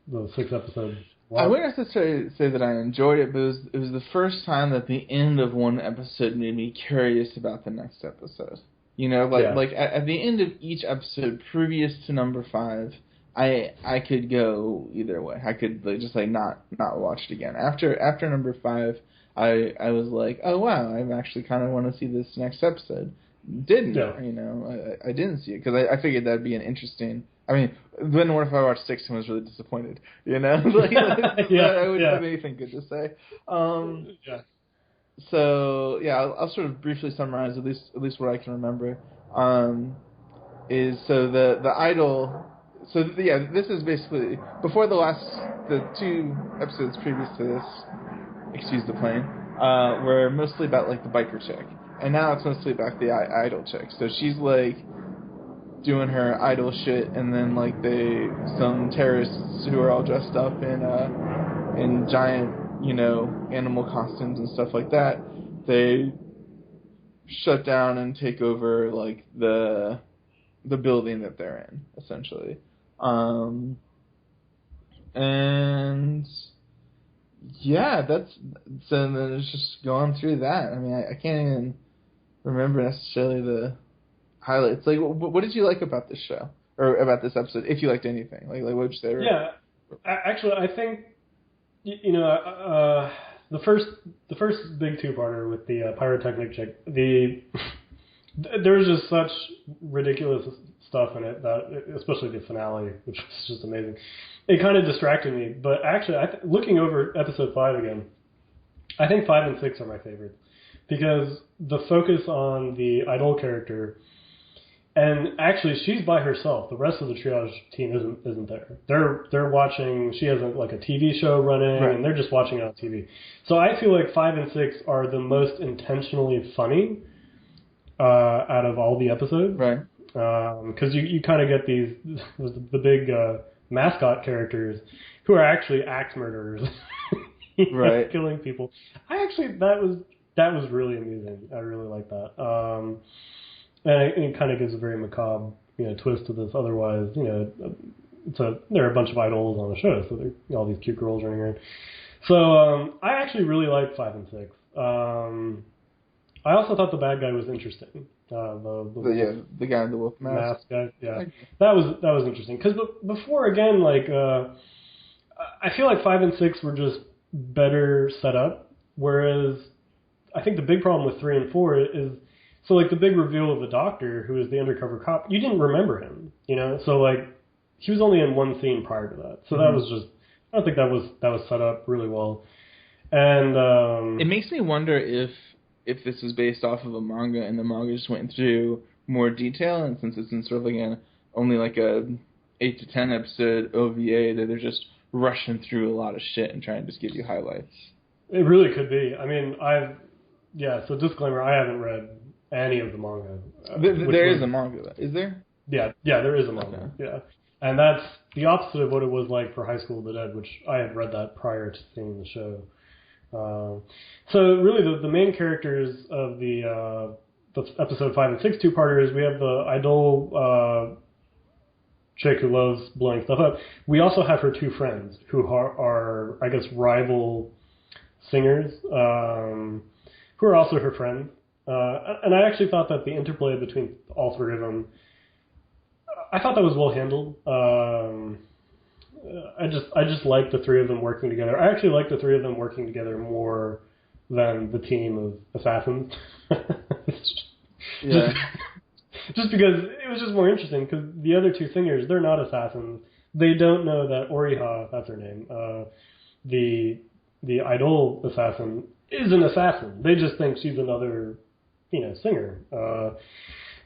the 6 episodes. Wow. I wouldn't necessarily say that I enjoyed it, but it was the first time that the end of one episode made me curious about the next episode. Like at the end of each episode previous to number 5, I could go either way. I could not watch it again. After number 5, I was like, oh wow, I actually kind of want to see this next episode. Didn't I didn't see it because I figured that'd be an interesting. I mean, then what if I watched 6 and was really disappointed? I wouldn't have anything good to say. So yeah, I'll sort of briefly summarize at least what I can remember. is so the idol. So yeah, this is basically before the 2 episodes previous to this. Excuse the plane. Were mostly about like the biker chick, and now it's mostly about the idol chick. So she's like doing her idol shit, and then like some terrorists who are all dressed up in giant, animal costumes and stuff like that. They shut down and take over like the building that they're in, essentially. And yeah, so then it's just going through that. I mean, I can't even remember necessarily the highlights. Like, what did you like about this show or about this episode? If you liked anything, like what would you say? Yeah, actually, I think the first big 2-parter with the pyrotechnic chick. There was just such ridiculous stuff in it that, especially the finale, which was just amazing. It kind of distracted me, but actually, looking over episode 5 again, I think 5 and 6 are my favorites because the focus on the idol character, and actually she's by herself. The rest of the triage team isn't there. They're watching. She has a TV show running, right, and they're just watching it on TV. So I feel like 5 and 6 are the most intentionally funny out of all the episodes, right? Because you kind of get the big mascot characters who are actually axe murderers, right, killing people. That was really amusing. I really like that. And it kind of gives a very macabre, twist to this. Otherwise, there are a bunch of idols on the show, so there are all these cute girls running around. So I actually really liked 5 and 6. I also thought the bad guy was interesting. The guy in the wolf mask. Guy, yeah, that was interesting because before, again, I feel like 5 and 6 were just better set up, whereas I think the big problem with 3 and 4 is. So, the big reveal of the doctor, who is the undercover cop, you didn't remember him, So, he was only in one scene prior to that. So that was just, I don't think that was set up really well. And it makes me wonder if this is based off of a manga, and the manga just went through more detail, and since it's in sort of only a 8 to 10 episode OVA, that they're just rushing through a lot of shit and trying to just give you highlights. It really could be. I mean, so disclaimer, I haven't read any of the manga. There is a manga, is there? Yeah, there is a manga. Okay. Yeah, and that's the opposite of what it was like for High School of the Dead, which I had read that prior to seeing the show. So really, the main characters of the episode 5 and 6 2-parters, we have the idol chick who loves blowing stuff up. We also have her 2 friends who are I guess rival singers, who are also her friends. And I actually thought that the interplay between all 3 of them, I thought that was well handled. I just like the 3 of them working together. I actually like the 3 of them working together more than the team of assassins. Yeah. Just because it was just more interesting, because the other 2 singers, they're not assassins. They don't know that Oriha, that's her name, the idol assassin, is an assassin. They just think she's another singer.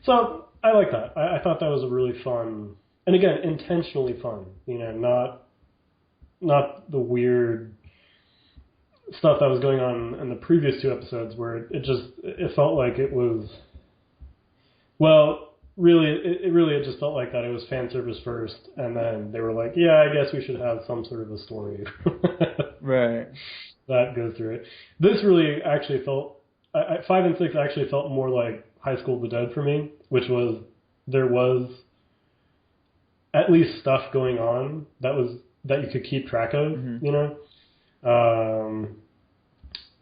So I like that. I thought that was a really fun, and again, intentionally fun. Not the weird stuff that was going on in the previous 2 episodes where it felt like it was, well, really, it just felt like that it was fan service first, and then they were like, yeah, I guess we should have some sort of a story. Right. That goes through it. This really actually felt, 5 and 6 actually felt more like High School of the Dead for me, which was, there was at least stuff going on that you could keep track of,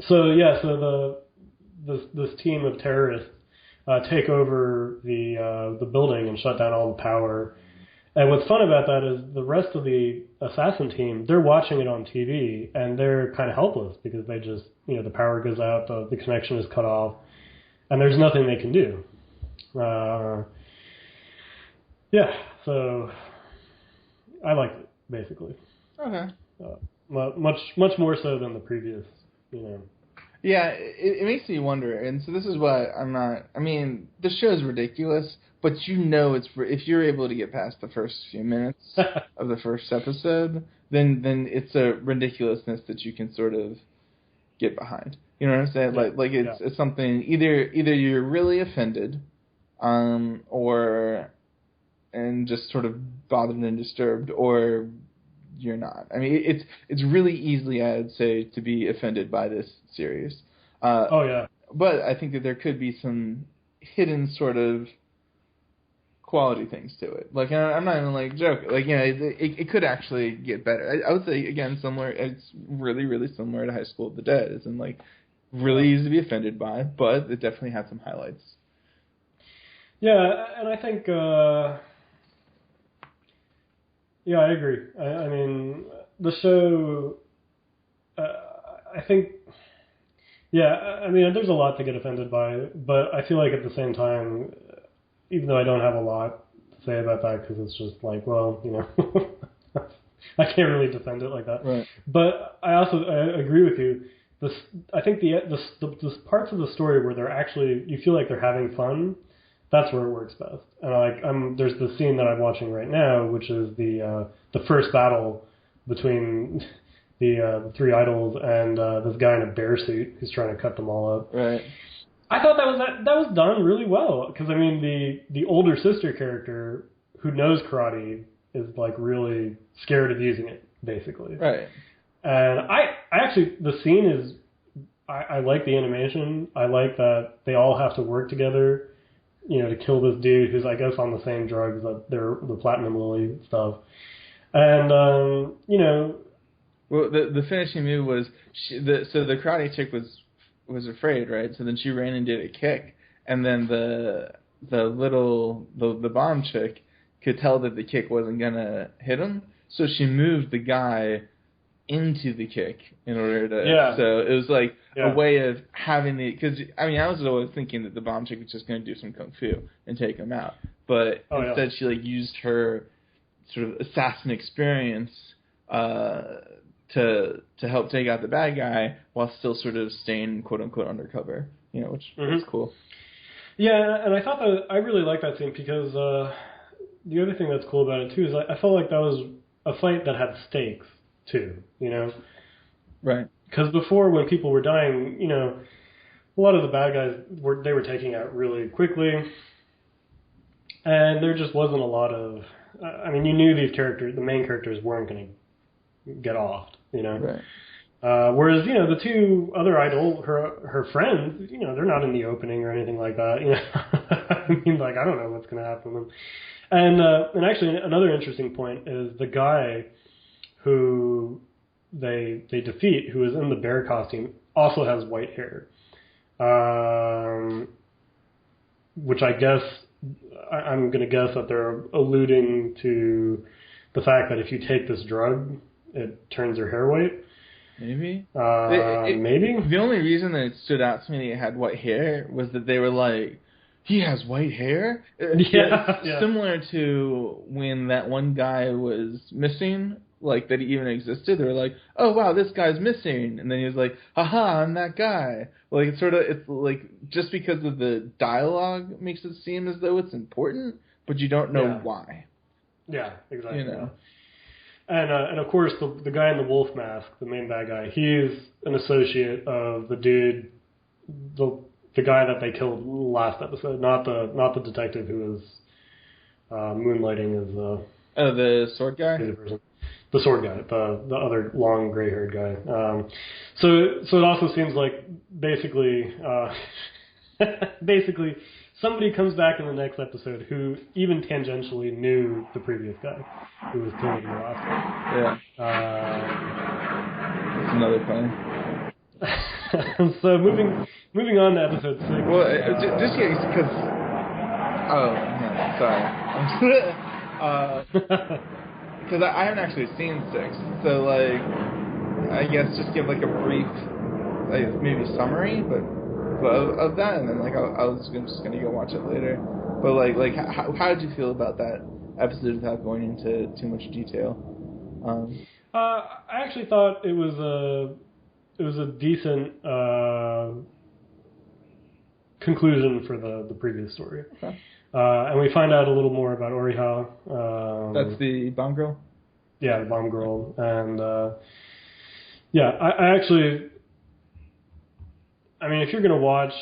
So this team of terrorists take over the building and shut down all the power. And what's fun about that is the rest of the assassin team, they're watching it on TV, and they're kind of helpless because they just, the power goes out, the connection is cut off, and there's nothing they can do. So I liked it, basically. Okay. Much more so than the previous, Yeah, it makes me wonder, and so this is what I'm not. I mean, the show's ridiculous, but you know if you're able to get past the first few minutes of the first episode, then it's a ridiculousness that you can sort of get behind. You know what I'm saying? Yeah. Like it's something either you're really offended, or and just sort of bothered and disturbed, or you're not. I mean, it's really easily, I'd say, to be offended by this series. Oh yeah. But I think that there could be some hidden sort of quality things to it. Like, I'm not even like joking. Like, you know, it could actually get better. I would say again, similar. It's really, really similar to High School of the Dead. It's in like really easy to be offended by, but it definitely had some highlights. Yeah, and I think. Yeah, I agree. I mean, the show. I think. Yeah, I mean, there's a lot to get offended by, but I feel like at the same time, even though I don't have a lot to say about that, because it's just like, well, you know, I can't really defend it like that. Right. But I agree with you. I think the parts of the story where they're actually, you feel like they're having fun, that's where it works best. And there's the scene that I'm watching right now, which is the first battle between the three idols and this guy in a bear suit who's trying to cut them all up. Right. I thought that was done really well, because I mean the older sister character who knows karate is like really scared of using it, basically. Right. And I actually, the scene is, I like the animation. I like that they all have to work together, you know, to kill this dude who's, I guess, on the same drugs that they're the Platinum Lily stuff. And you know, well, the finishing move was so the karate chick was afraid, right? So then she ran and did a kick, and then the bomb chick could tell that the kick wasn't gonna hit him, so she moved the guy into the kick in order to. Yeah. So it was like a way of having because I mean I was always thinking that the bomb chick was just gonna do some kung fu and take him out, but instead she like used her sort of assassin experience to help take out the bad guy while still sort of staying quote unquote undercover, you know, which is cool. Yeah, and I thought that I really liked that scene because the other thing that's cool about it too is I felt like that was a fight that had stakes too, you know. Right. Because before, when people were dying, you know, a lot of the bad guys were taking out really quickly, and there just wasn't a lot of. I mean, you knew these characters, the main characters, weren't going to get off, you know. Right. Whereas, you know, the two other her friends, you know, they're not in the opening or anything like that. You know, I mean, like, I don't know what's going to happen to them. And actually, another interesting point is the guy who they defeat, who is in the bear costume, also has white hair, which I guess I'm going to guess that they're alluding to the fact that if you take this drug, it turns your hair white. Maybe. Maybe. The only reason that it stood out to me that he had white hair was that they were like, he has white hair? Yeah. Similar to when that one guy was missing, like that he even existed. They were like, oh wow, this guy's missing. And then he was like, haha, I'm that guy. Like it's like just because of the dialogue makes it seem as though it's important, but you don't know why. Yeah, exactly. You know. And of course the guy in the wolf mask, the main bad guy, he's an associate of the dude, the guy that they killed last episode, not the detective who was moonlighting as the sword guy. The sword guy, the other long gray-haired guy. So it also seems like basically somebody comes back in the next episode who even tangentially knew the previous guy who was killed in the last one. Yeah. That's another funny. So moving on to episode 6. Well, just because. Oh, no, sorry. Because I haven't actually seen 6, so like, I guess just give like a brief, like maybe summary, but of that, and then like I'm just gonna go watch it later. But like how did you feel about that episode without going into too much detail? I actually thought it was a decent conclusion for the previous story. Okay. And we find out a little more about Oriha. That's the bomb girl? Yeah, the bomb girl. And yeah, I actually, I mean, if you don't watch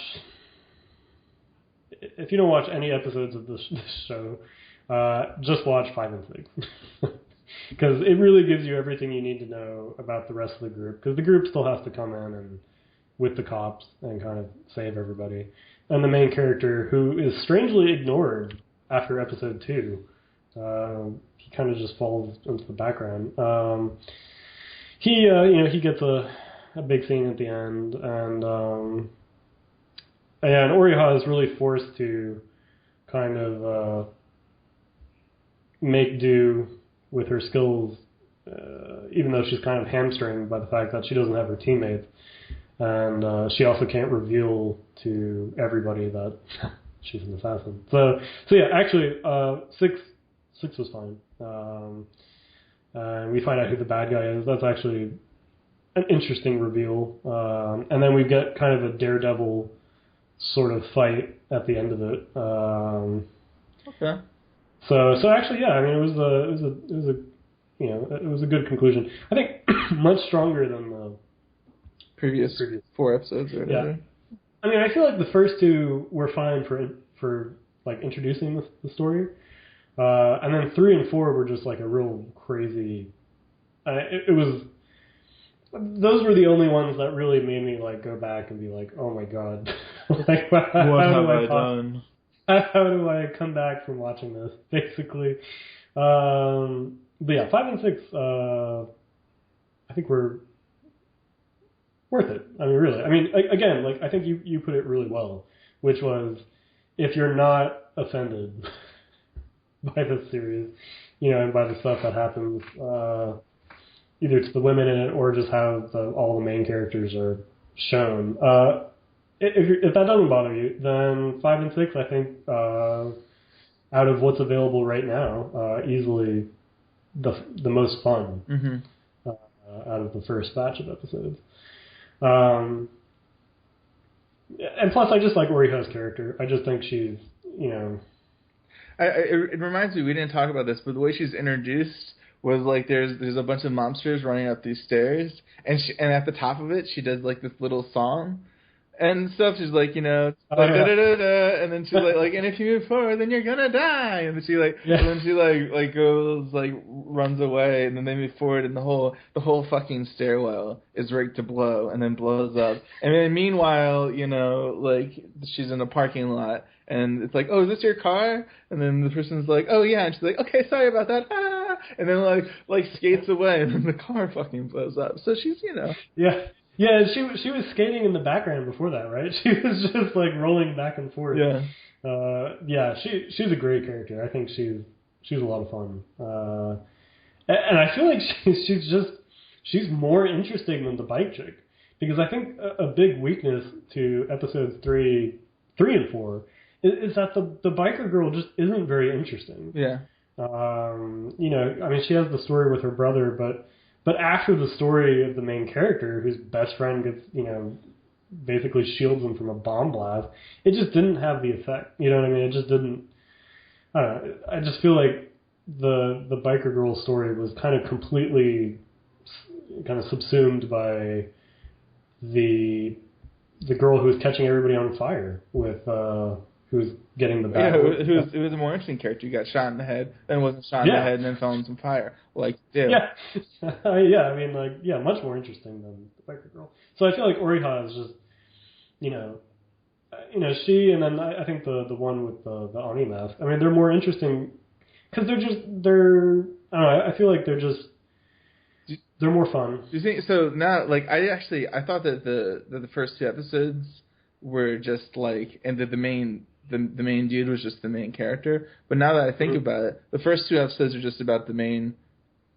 any episodes of this show, just watch 5 and 6. Because it really gives you everything you need to know about the rest of the group. Because the group still has to come in and with the cops and kind of save everybody. And the main character, who is strangely ignored after episode 2, he kind of just falls into the background. He gets a big scene at the end, and Oriha is really forced to kind of make do with her skills, even though she's kind of hamstringed by the fact that she doesn't have her teammates. And she also can't reveal to everybody that she's an assassin. So yeah, actually, 6 was fine. And we find out who the bad guy is. That's actually an interesting reveal. And then we get kind of a Daredevil sort of fight at the end of it. Okay. So actually, yeah, I mean, it was a good conclusion. I think much stronger than the previous 4 episodes or whatever. Yeah. I mean, I feel like the first 2 were fine for like introducing the story, and then 3 and 4 were just like a real crazy. It was. Those were the only ones that really made me like go back and be like, oh my god, like what have I done? How do I come back from watching this? Basically, but yeah, 5 and 6, I think were worth it. I mean, really. I mean, again, like I think you put it really well, which was if you're not offended by this series, and by the stuff that happens, either to the women in it or just how all the main characters are shown. If that doesn't bother you, then 5 and 6, I think, out of what's available right now, easily the most fun out of the first batch of episodes. And plus, I just like Oriha's character. I just think she's, It reminds me, we didn't talk about this, but the way she's introduced was like there's a bunch of mobsters running up these stairs, and at the top of it, she does like this little song and stuff. She's like, da da da da, and then she's like, and if you move forward, then you're gonna die. And then she and then she goes runs away, and then they move forward, and the whole fucking stairwell is rigged to blow, and then blows up. And then meanwhile, she's in a parking lot, and it's like, oh, is this your car? And then the person's like, oh yeah, and she's like, okay, sorry about that. Ah! And then like skates away, and then the car fucking blows up. So she's yeah. Yeah, she was skating in the background before that, right? She was just like rolling back and forth. Yeah. She's a great character. I think she's a lot of fun. And I feel like she's more interesting than the bike chick, because I think a big weakness to episodes 3 and 4 is that the biker girl just isn't very interesting. Yeah. I mean, she has the story with her brother, but after the story of the main character, whose best friend gets, basically shields him from a bomb blast, it just didn't have the effect. You know what I mean? It just didn't. I don't know. I just feel like the biker girl story was kind of completely kind of subsumed by the girl who was catching everybody on fire with who was getting the battle. Yeah, it was a more interesting character. You got shot in the head, then wasn't shot in the head, and then fell in some fire. Yeah. I mean, much more interesting than the biker girl. So I feel like Oriha is just, she, and then I think the one with the Ani mask. I mean, they're more interesting because I don't know. I feel like they're more fun. Do you think so? Now, I thought that the first 2 episodes were just and that the main dude was just the main character. But now that I think about it, the first 2 episodes are just about the main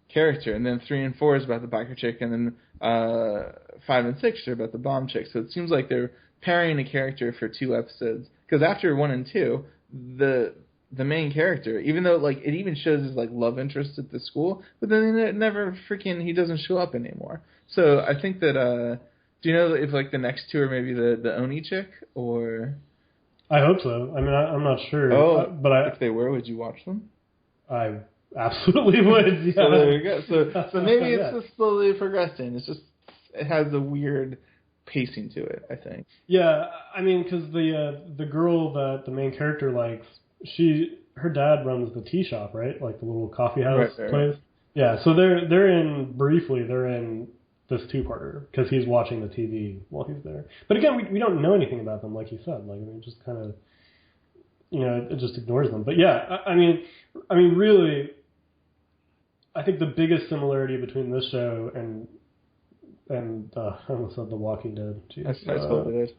character, and then 3 and 4 is about the biker chick, and then 5 and 6 are about the bomb chick. So it seems like they're pairing a character for 2 episodes. Because after 1 and 2, the main character, even though it even shows his love interest at the school, but then he doesn't show up anymore. So I think that Do you know if like the next two are maybe the Oni chick or? I hope so. I mean, I'm not sure. Oh, but if they were, would you watch them? I absolutely would. Yeah. So there you go. So maybe it's just slowly progressing. It's just it has a weird pacing to it, I think. Yeah, I mean, because the girl that the main character likes, her dad runs the tea shop, right? Like the little coffee house place. Right. Yeah, so they're in this two-parter because he's watching the TV while he's there. But again, we don't know anything about them, like you said. Like, I mean, just kind of, it just ignores them. But yeah, I mean, really, I think the biggest similarity between this show and I almost said The Walking Dead. Jeez. High School of the Dead.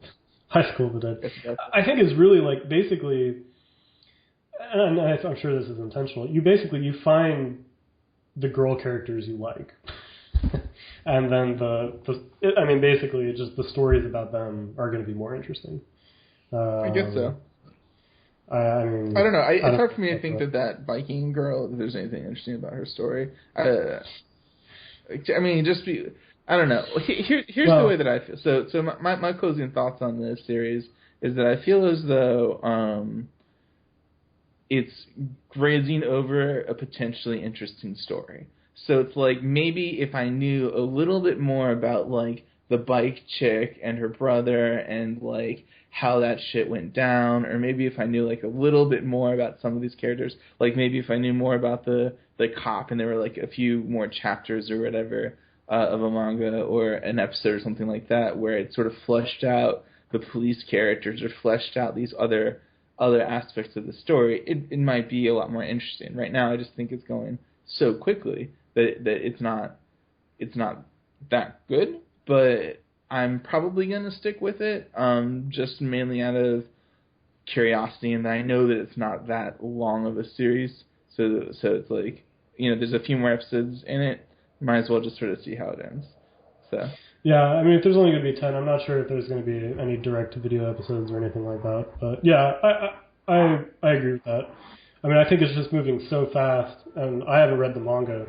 High School of the Dead. I think is really like basically, and I'm sure this is intentional. You find the girl characters you like. And then basically, just the stories about them are going to be more interesting. I guess so. I mean, I don't know. It's hard for me to think that Viking girl, if there's anything interesting about her story. I mean, I don't know. Here's the way that I feel. So my closing thoughts on this series is that I feel as though it's grazing over a potentially interesting story. So it's like maybe if I knew a little bit more about like the bike chick and her brother and like how that shit went down, or maybe if I knew like a little bit more about some of these characters, like maybe if I knew more about the cop and there were like a few more chapters or whatever of a manga or an episode or something like that where it sort of fleshed out the police characters or fleshed out these other aspects of the story, it might be a lot more interesting. Right now I just think it's going so quickly that it's not that good, but I'm probably going to stick with it, just mainly out of curiosity, and I know that it's not that long of a series, so it's like, there's a few more episodes in it, might as well just sort of see how it ends. So yeah, I mean, if there's only going to be 10, I'm not sure if there's going to be any direct-to-video episodes or anything like that, but yeah, I agree with that. I mean, I think it's just moving so fast, and I haven't read the manga,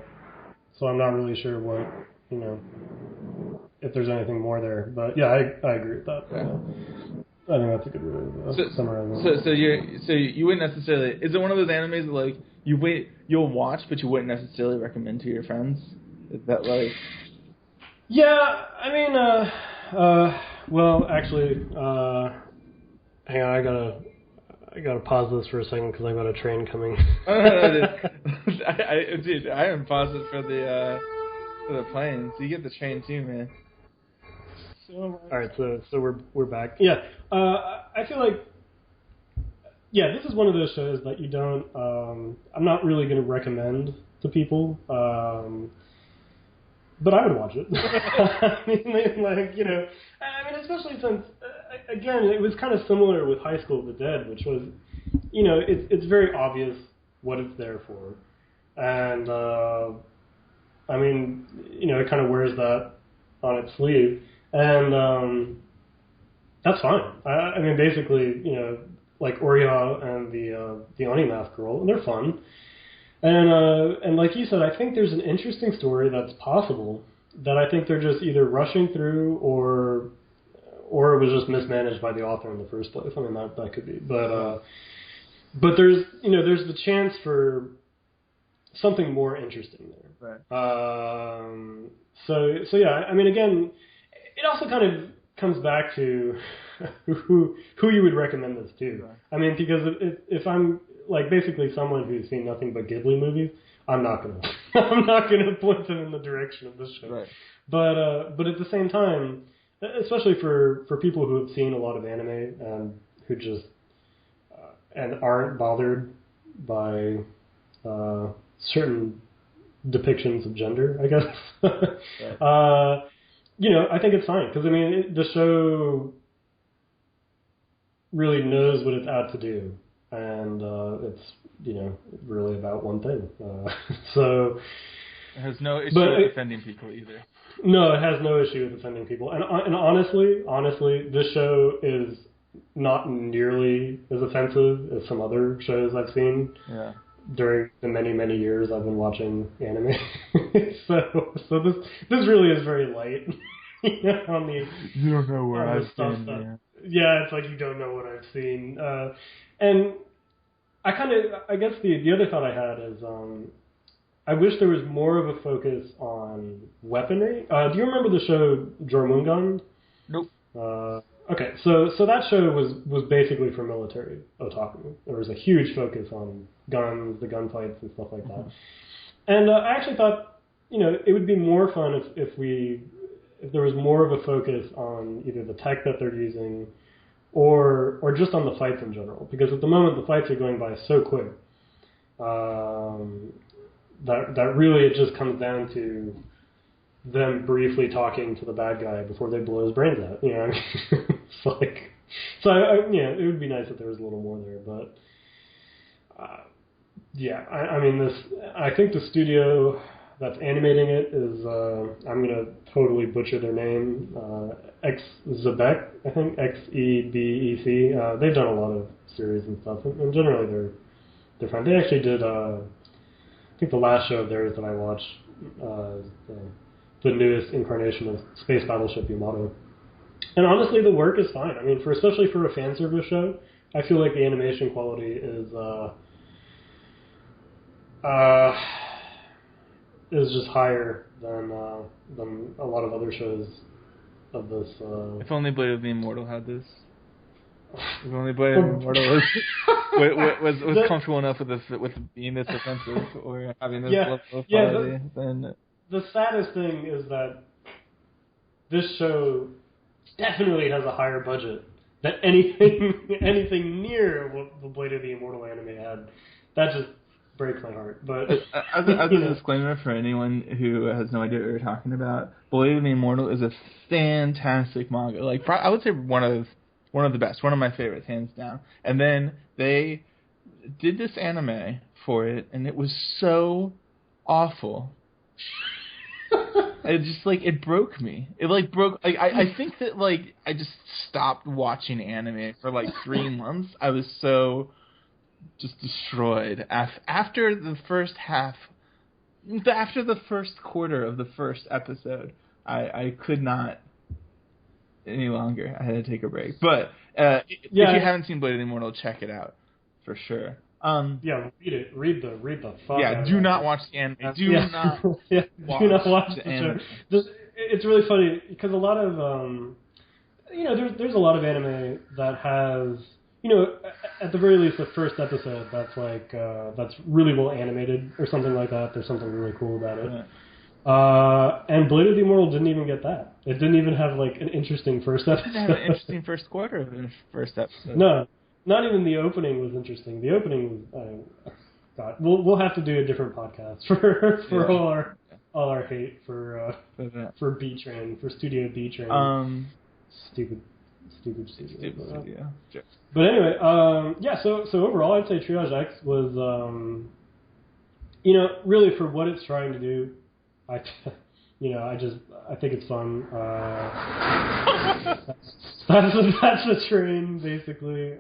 so I'm not really sure what, if there's anything more there. But yeah, I agree with that. Yeah. I think that's a good way to summarize it. So you wouldn't necessarily... Is it one of those animes that, like, you'll watch, but you wouldn't necessarily recommend to your friends? Is that, like... Yeah, I mean, well, actually, hang on, I gotta pause this for a second because I've got a train coming. Dude, I haven't paused it for the plane, so you get the train too, man. All right, so we're back. Yeah, I feel like, this is one of those shows that you don't. I'm not really going to recommend to people, but I would watch it. I mean, especially since, again, it was kind of similar with High School of the Dead, which was, it's very obvious what it's there for, and I mean, it kind of wears that on its sleeve. And that's fine. I mean, basically, like Oriya and the Oni Mask Girl, and they're fun. And like you said, I think there's an interesting story that's possible that I think they're just either rushing through or it was just mismanaged by the author in the first place. I mean, that could be. But there's there's the chance for something more interesting there. Right. So yeah, I mean, again, it also kind of comes back to who you would recommend this to. Right. I mean, because if I'm like basically someone who's seen nothing but Ghibli movies, I'm not gonna point them in the direction of this show. Right. But at the same time, especially for people who have seen a lot of anime and who just and aren't bothered by certain depictions of gender, I guess. Right. I think it's fine because I mean the show really knows what it's out to do, and it's really about one thing. So it has no issue with offending people either. No, it has no issue with offending people, and honestly, this show is not nearly as offensive as some other shows I've seen. Yeah. During the many years I've been watching anime, so this really is very light. on the You don't know where on the I've stuff been, that. man. Yeah, it's like you don't know what I've seen. And I guess the other thought I had is I wish there was more of a focus on weaponry. Do you remember the show Jormungand? Nope. Okay, so that show was basically for military otaku. There was a huge focus on guns, the gunfights, and stuff like that. And I actually thought, it would be more fun if there was more of a focus on either the tech that they're using or just on the fights in general. Because at the moment the fights are going by so quick that really it just comes down to them briefly talking to the bad guy before they blow his brains out. You know what I mean? It's like, so it would be nice if there was a little more there, but I mean I think the studio that's animating it is I'm gonna totally butcher their name, Xebec, I think Xebec. They've done a lot of series and stuff, and generally they're fun. They actually did I think the last show of theirs that I watched, the newest incarnation of Space Battleship Yamato. And honestly, the work is fine. I mean, especially for a fan service show, I feel like the animation quality is just higher than a lot of other shows of this. If only Blade of the Immortal had this. If only Blade of the Immortal was comfortable enough with being this offensive or having this level of quality, then. The saddest thing is that this show definitely has a higher budget than anything near what the Blade of the Immortal anime had. That just breaks my heart. But as a disclaimer for anyone who has no idea what we're talking about, Blade of the Immortal is a fantastic manga. Like I would say one of the best, one of my favorites, hands down. And then they did this anime for it, and it was so awful. It just it broke me. It broke. I think that I just stopped watching anime for 3 months. I was so just destroyed after the first half, after the first quarter of the first episode. I could not any longer. I had to take a break. But if you haven't seen Blade of the Immortal, check it out for sure. Read it. Read the fuck. Yeah, do not watch the anime. Do not watch the anime. It's really funny because a lot of there's a lot of anime that has at the very least the first episode that's really well animated or something like that. There's something really cool about it. Yeah. And Blade of the Immortal didn't even get that. It didn't even have an interesting first episode. It didn't have an interesting first quarter of the first episode. No. Not even the opening was interesting. The opening was, God, we'll have to do a different podcast for all our hate for B Train, for Studio B Train. Stupid studio. But anyway, So overall, I'd say Triage X was, really for what it's trying to do. I think it's fun. That's the train, basically.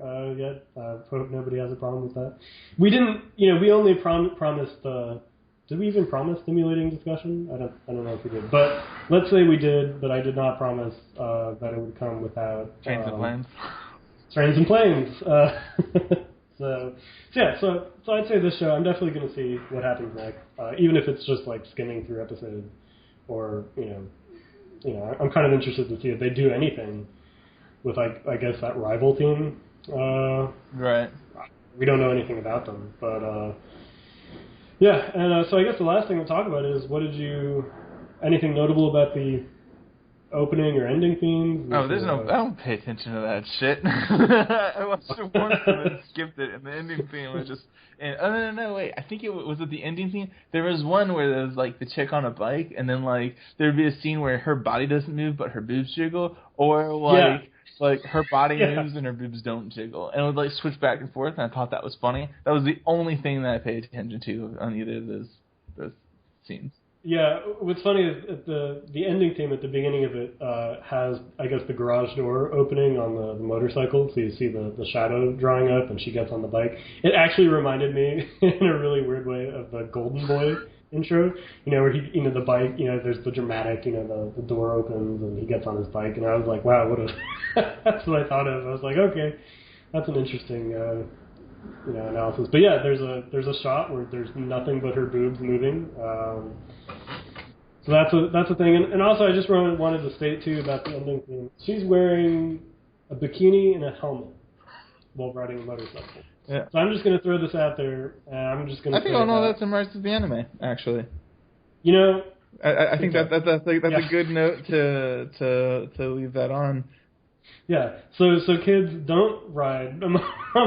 Hope nobody has a problem with that. We didn't, we only promised. Did we even promise stimulating discussion? I don't know if we did, but let's say we did. But I did not promise that it would come without trains and planes. Trains and planes. So I'd say this show, I'm definitely going to see what happens next, even if it's just skimming through episodes, or I'm kind of interested to see if they do anything with I guess that rival team. Right. We don't know anything about them, but and so I guess the last thing we'll talk about is anything notable about the opening or ending themes? Oh, I don't pay attention to that shit. I watched it once and then skipped it, and the ending theme was just. No, wait. I think was it the ending theme? There was one where there was the chick on a bike, and then there'd be a scene where her body doesn't move but her boobs jiggle, or her body moves and her boobs don't jiggle, and it would switch back and forth. And I thought that was funny. That was the only thing that I paid attention to on either of those scenes. Yeah, what's funny is the ending theme at the beginning of it has, I guess, the garage door opening on the motorcycle, so you see the shadow drawing up, and she gets on the bike. It actually reminded me, in a really weird way, of the Golden Boy intro, where the bike, there's the dramatic, the door opens and he gets on his bike, and I was like, wow, that's what I thought of. I was like, okay, that's an interesting, analysis. But yeah, there's a shot where there's nothing but her boobs moving. So that's a thing, and also I just wanted to state too about the ending thing. She's wearing a bikini and a helmet while riding a motorcycle. Yeah. So I'm just going to throw this out there, and I'm just going to. I think all that summarizes the anime, actually. I think that's a good note to leave that on. Yeah. So kids, don't ride a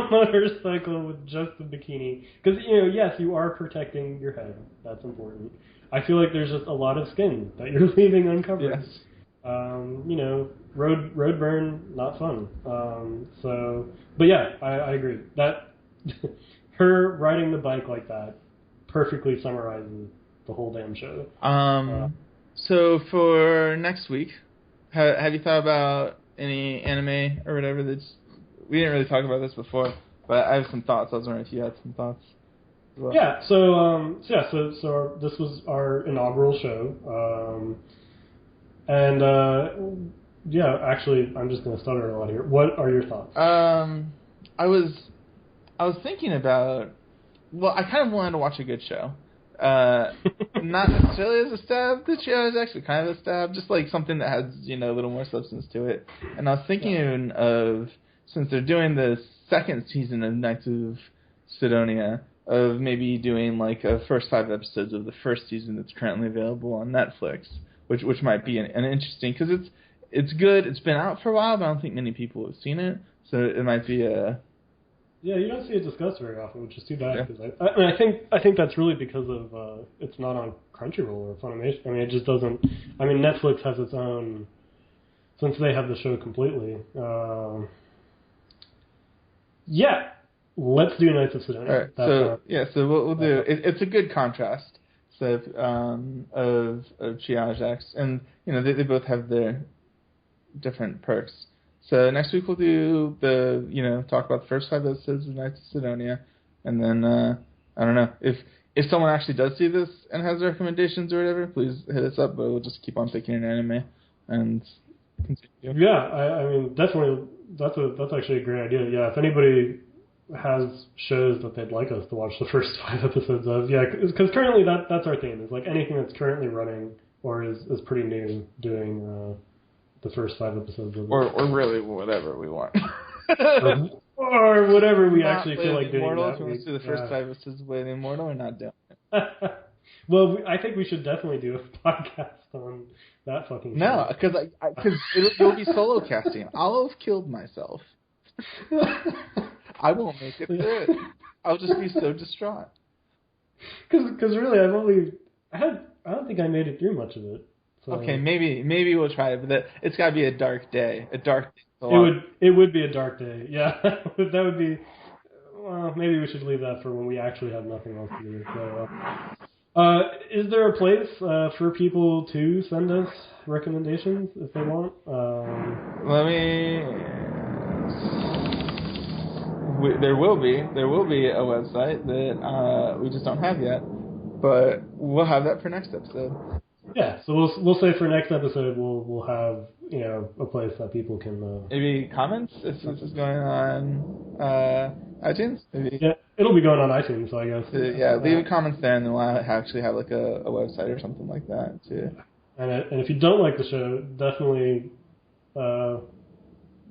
motorcycle with just a bikini, because yes, you are protecting your head. That's important. I feel like there's just a lot of skin that you're leaving uncovered. Yes. Road burn, not fun. But yeah, I agree that her riding the bike like that perfectly summarizes the whole damn show. So for next week, have you thought about any anime or whatever we didn't really talk about this before, but I have some thoughts. I was wondering if you had some thoughts. Well. Yeah. So this was our inaugural show. Actually, I'm just going to stutter a lot here. What are your thoughts? I was thinking about, well, I kind of wanted to watch a good show. Not necessarily as a stab to Triage X, but kind of a stab, just like something that has, a little more substance to it. And I was thinking of, since they're doing the second season of Knights of Sidonia, of maybe doing like a first 5 episodes of the first season that's currently available on Netflix, which might be an interesting, because it's good. It's been out for a while, but I don't think many people have seen it, so it might be a. Yeah, you don't see it discussed very often, which is too bad. Because I think that's really because of it's not on Crunchyroll or Funimation. I mean, it just doesn't. I mean, Netflix has its own, since they have the show completely. Yeah, let's do Knights of Sidonia. All right. So what we'll do, it's a good contrast. So of Triage X, and they both have their different perks. So next week we'll do talk about the first 5 episodes of Knights of Sidonia, and then I don't know if someone actually does see this and has recommendations or whatever, please hit us up. But we'll just keep on picking an anime and continue. Yeah, I mean definitely that's actually a great idea. Yeah, if anybody has shows that they'd like us to watch the first 5 episodes of, because currently that's our theme, is like anything that's currently running or is pretty new, doing the first 5 episodes of it. Or really whatever we want. or whatever we actually feel like doing. Immortal, if you want to do the first 5 episodes of Blade the Immortal, or not doing it. Well, I think we should definitely do a podcast on that fucking show. No, because it'll be solo casting. I'll have killed myself. I won't make it through it. I'll just be so distraught. Because really, I don't think I made it through much of it. So. Okay, maybe we'll try it, but it's got to be a dark day. It would be a dark day. Yeah, that would be. Well, maybe we should leave that for when we actually have nothing else to do. So, is there a place for people to send us recommendations if they want? There will be a website that we just don't have yet, but we'll have that for next episode. Yeah, so we'll say for next episode we'll have a place that people can maybe comments if this is going on iTunes. Maybe. Yeah, it'll be going on iTunes, so I guess. Leave comments there, and then we'll actually have like a website or something like that too. And if you don't like the show, definitely.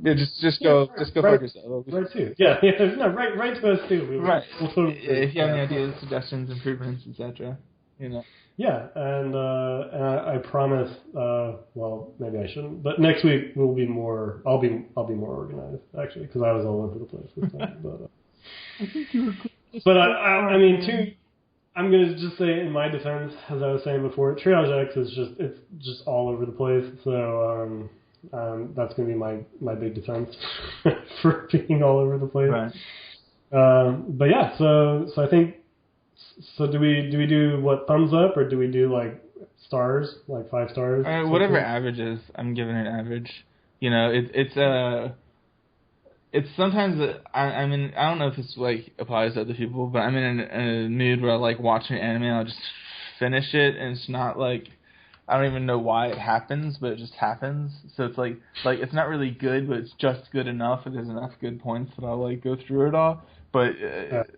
Just go fuck yourself. Right too. Yeah, no, right to us too. Right. If you have any ideas, suggestions, improvements, etc. Yeah, and I promise. Well, maybe I shouldn't, but next week will be more. I'll be more organized actually, because I was all over the place this time. But I mean, I'm gonna just say in my defense, as I was saying before, Triage X is just all over the place. So that's gonna be my big defense for being all over the place. Right. But yeah, so I think. So do we do what, thumbs up, or do we do like stars, like 5 stars? Whatever average is, I'm giving it average. It's sometimes I mean, I don't know if this like applies to other people, but I'm in a mood where I like watching anime and I'll just finish it, and it's not like I don't even know why it happens, but it just happens. So it's like it's not really good, but it's just good enough. And there's enough good points that I'll like go through it all. But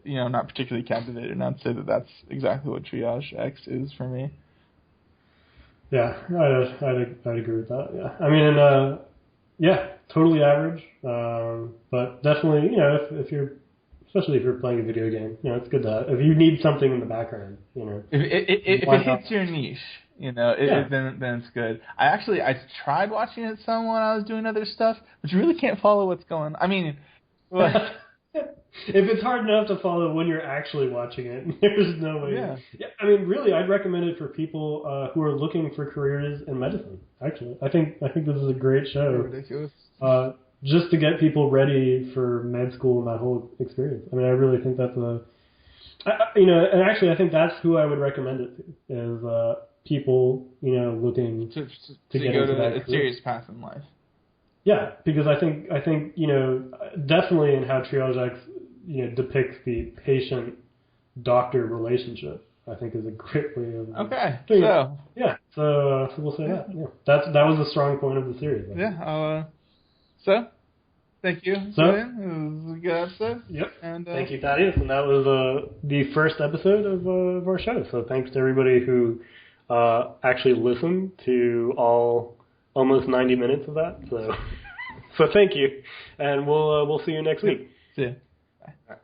you know, not particularly captivated. And I'd say that that's exactly what Triage X is for me. Yeah, I'd agree with that. Yeah, I mean, yeah, totally average, but definitely, you know, if you're especially if you're playing a video game, you know, it's good to if you need something in the background, you know. If it hits your niche, you know, then it's good. I tried watching it some when I was doing other stuff, but you really can't follow what's going on. I mean, like, if it's hard enough to follow when you're actually watching it, there's no way. Yeah, I mean, really, I'd recommend it for people who are looking for careers in medicine. Actually, I think this is a great show. Ridiculous. Just to get people ready for med school and that whole experience. I mean, I really think that's you know, and actually, I think that's who I would recommend it to is people, you know, looking to get go into to that a serious path in life. Yeah, because I think you know, definitely in how Triage X, you know, depicts the patient-doctor relationship, I think is a great way of doing it. Yeah, so we'll say that. Yeah, that was a strong point of the series. So, thank you. So, it was a good episode. Yep. And thank you, Thaddeus. And that was the first episode of our show. So thanks to everybody who actually listened to almost 90 minutes of that. So thank you, and we'll see you next week. See you. Bye. All right.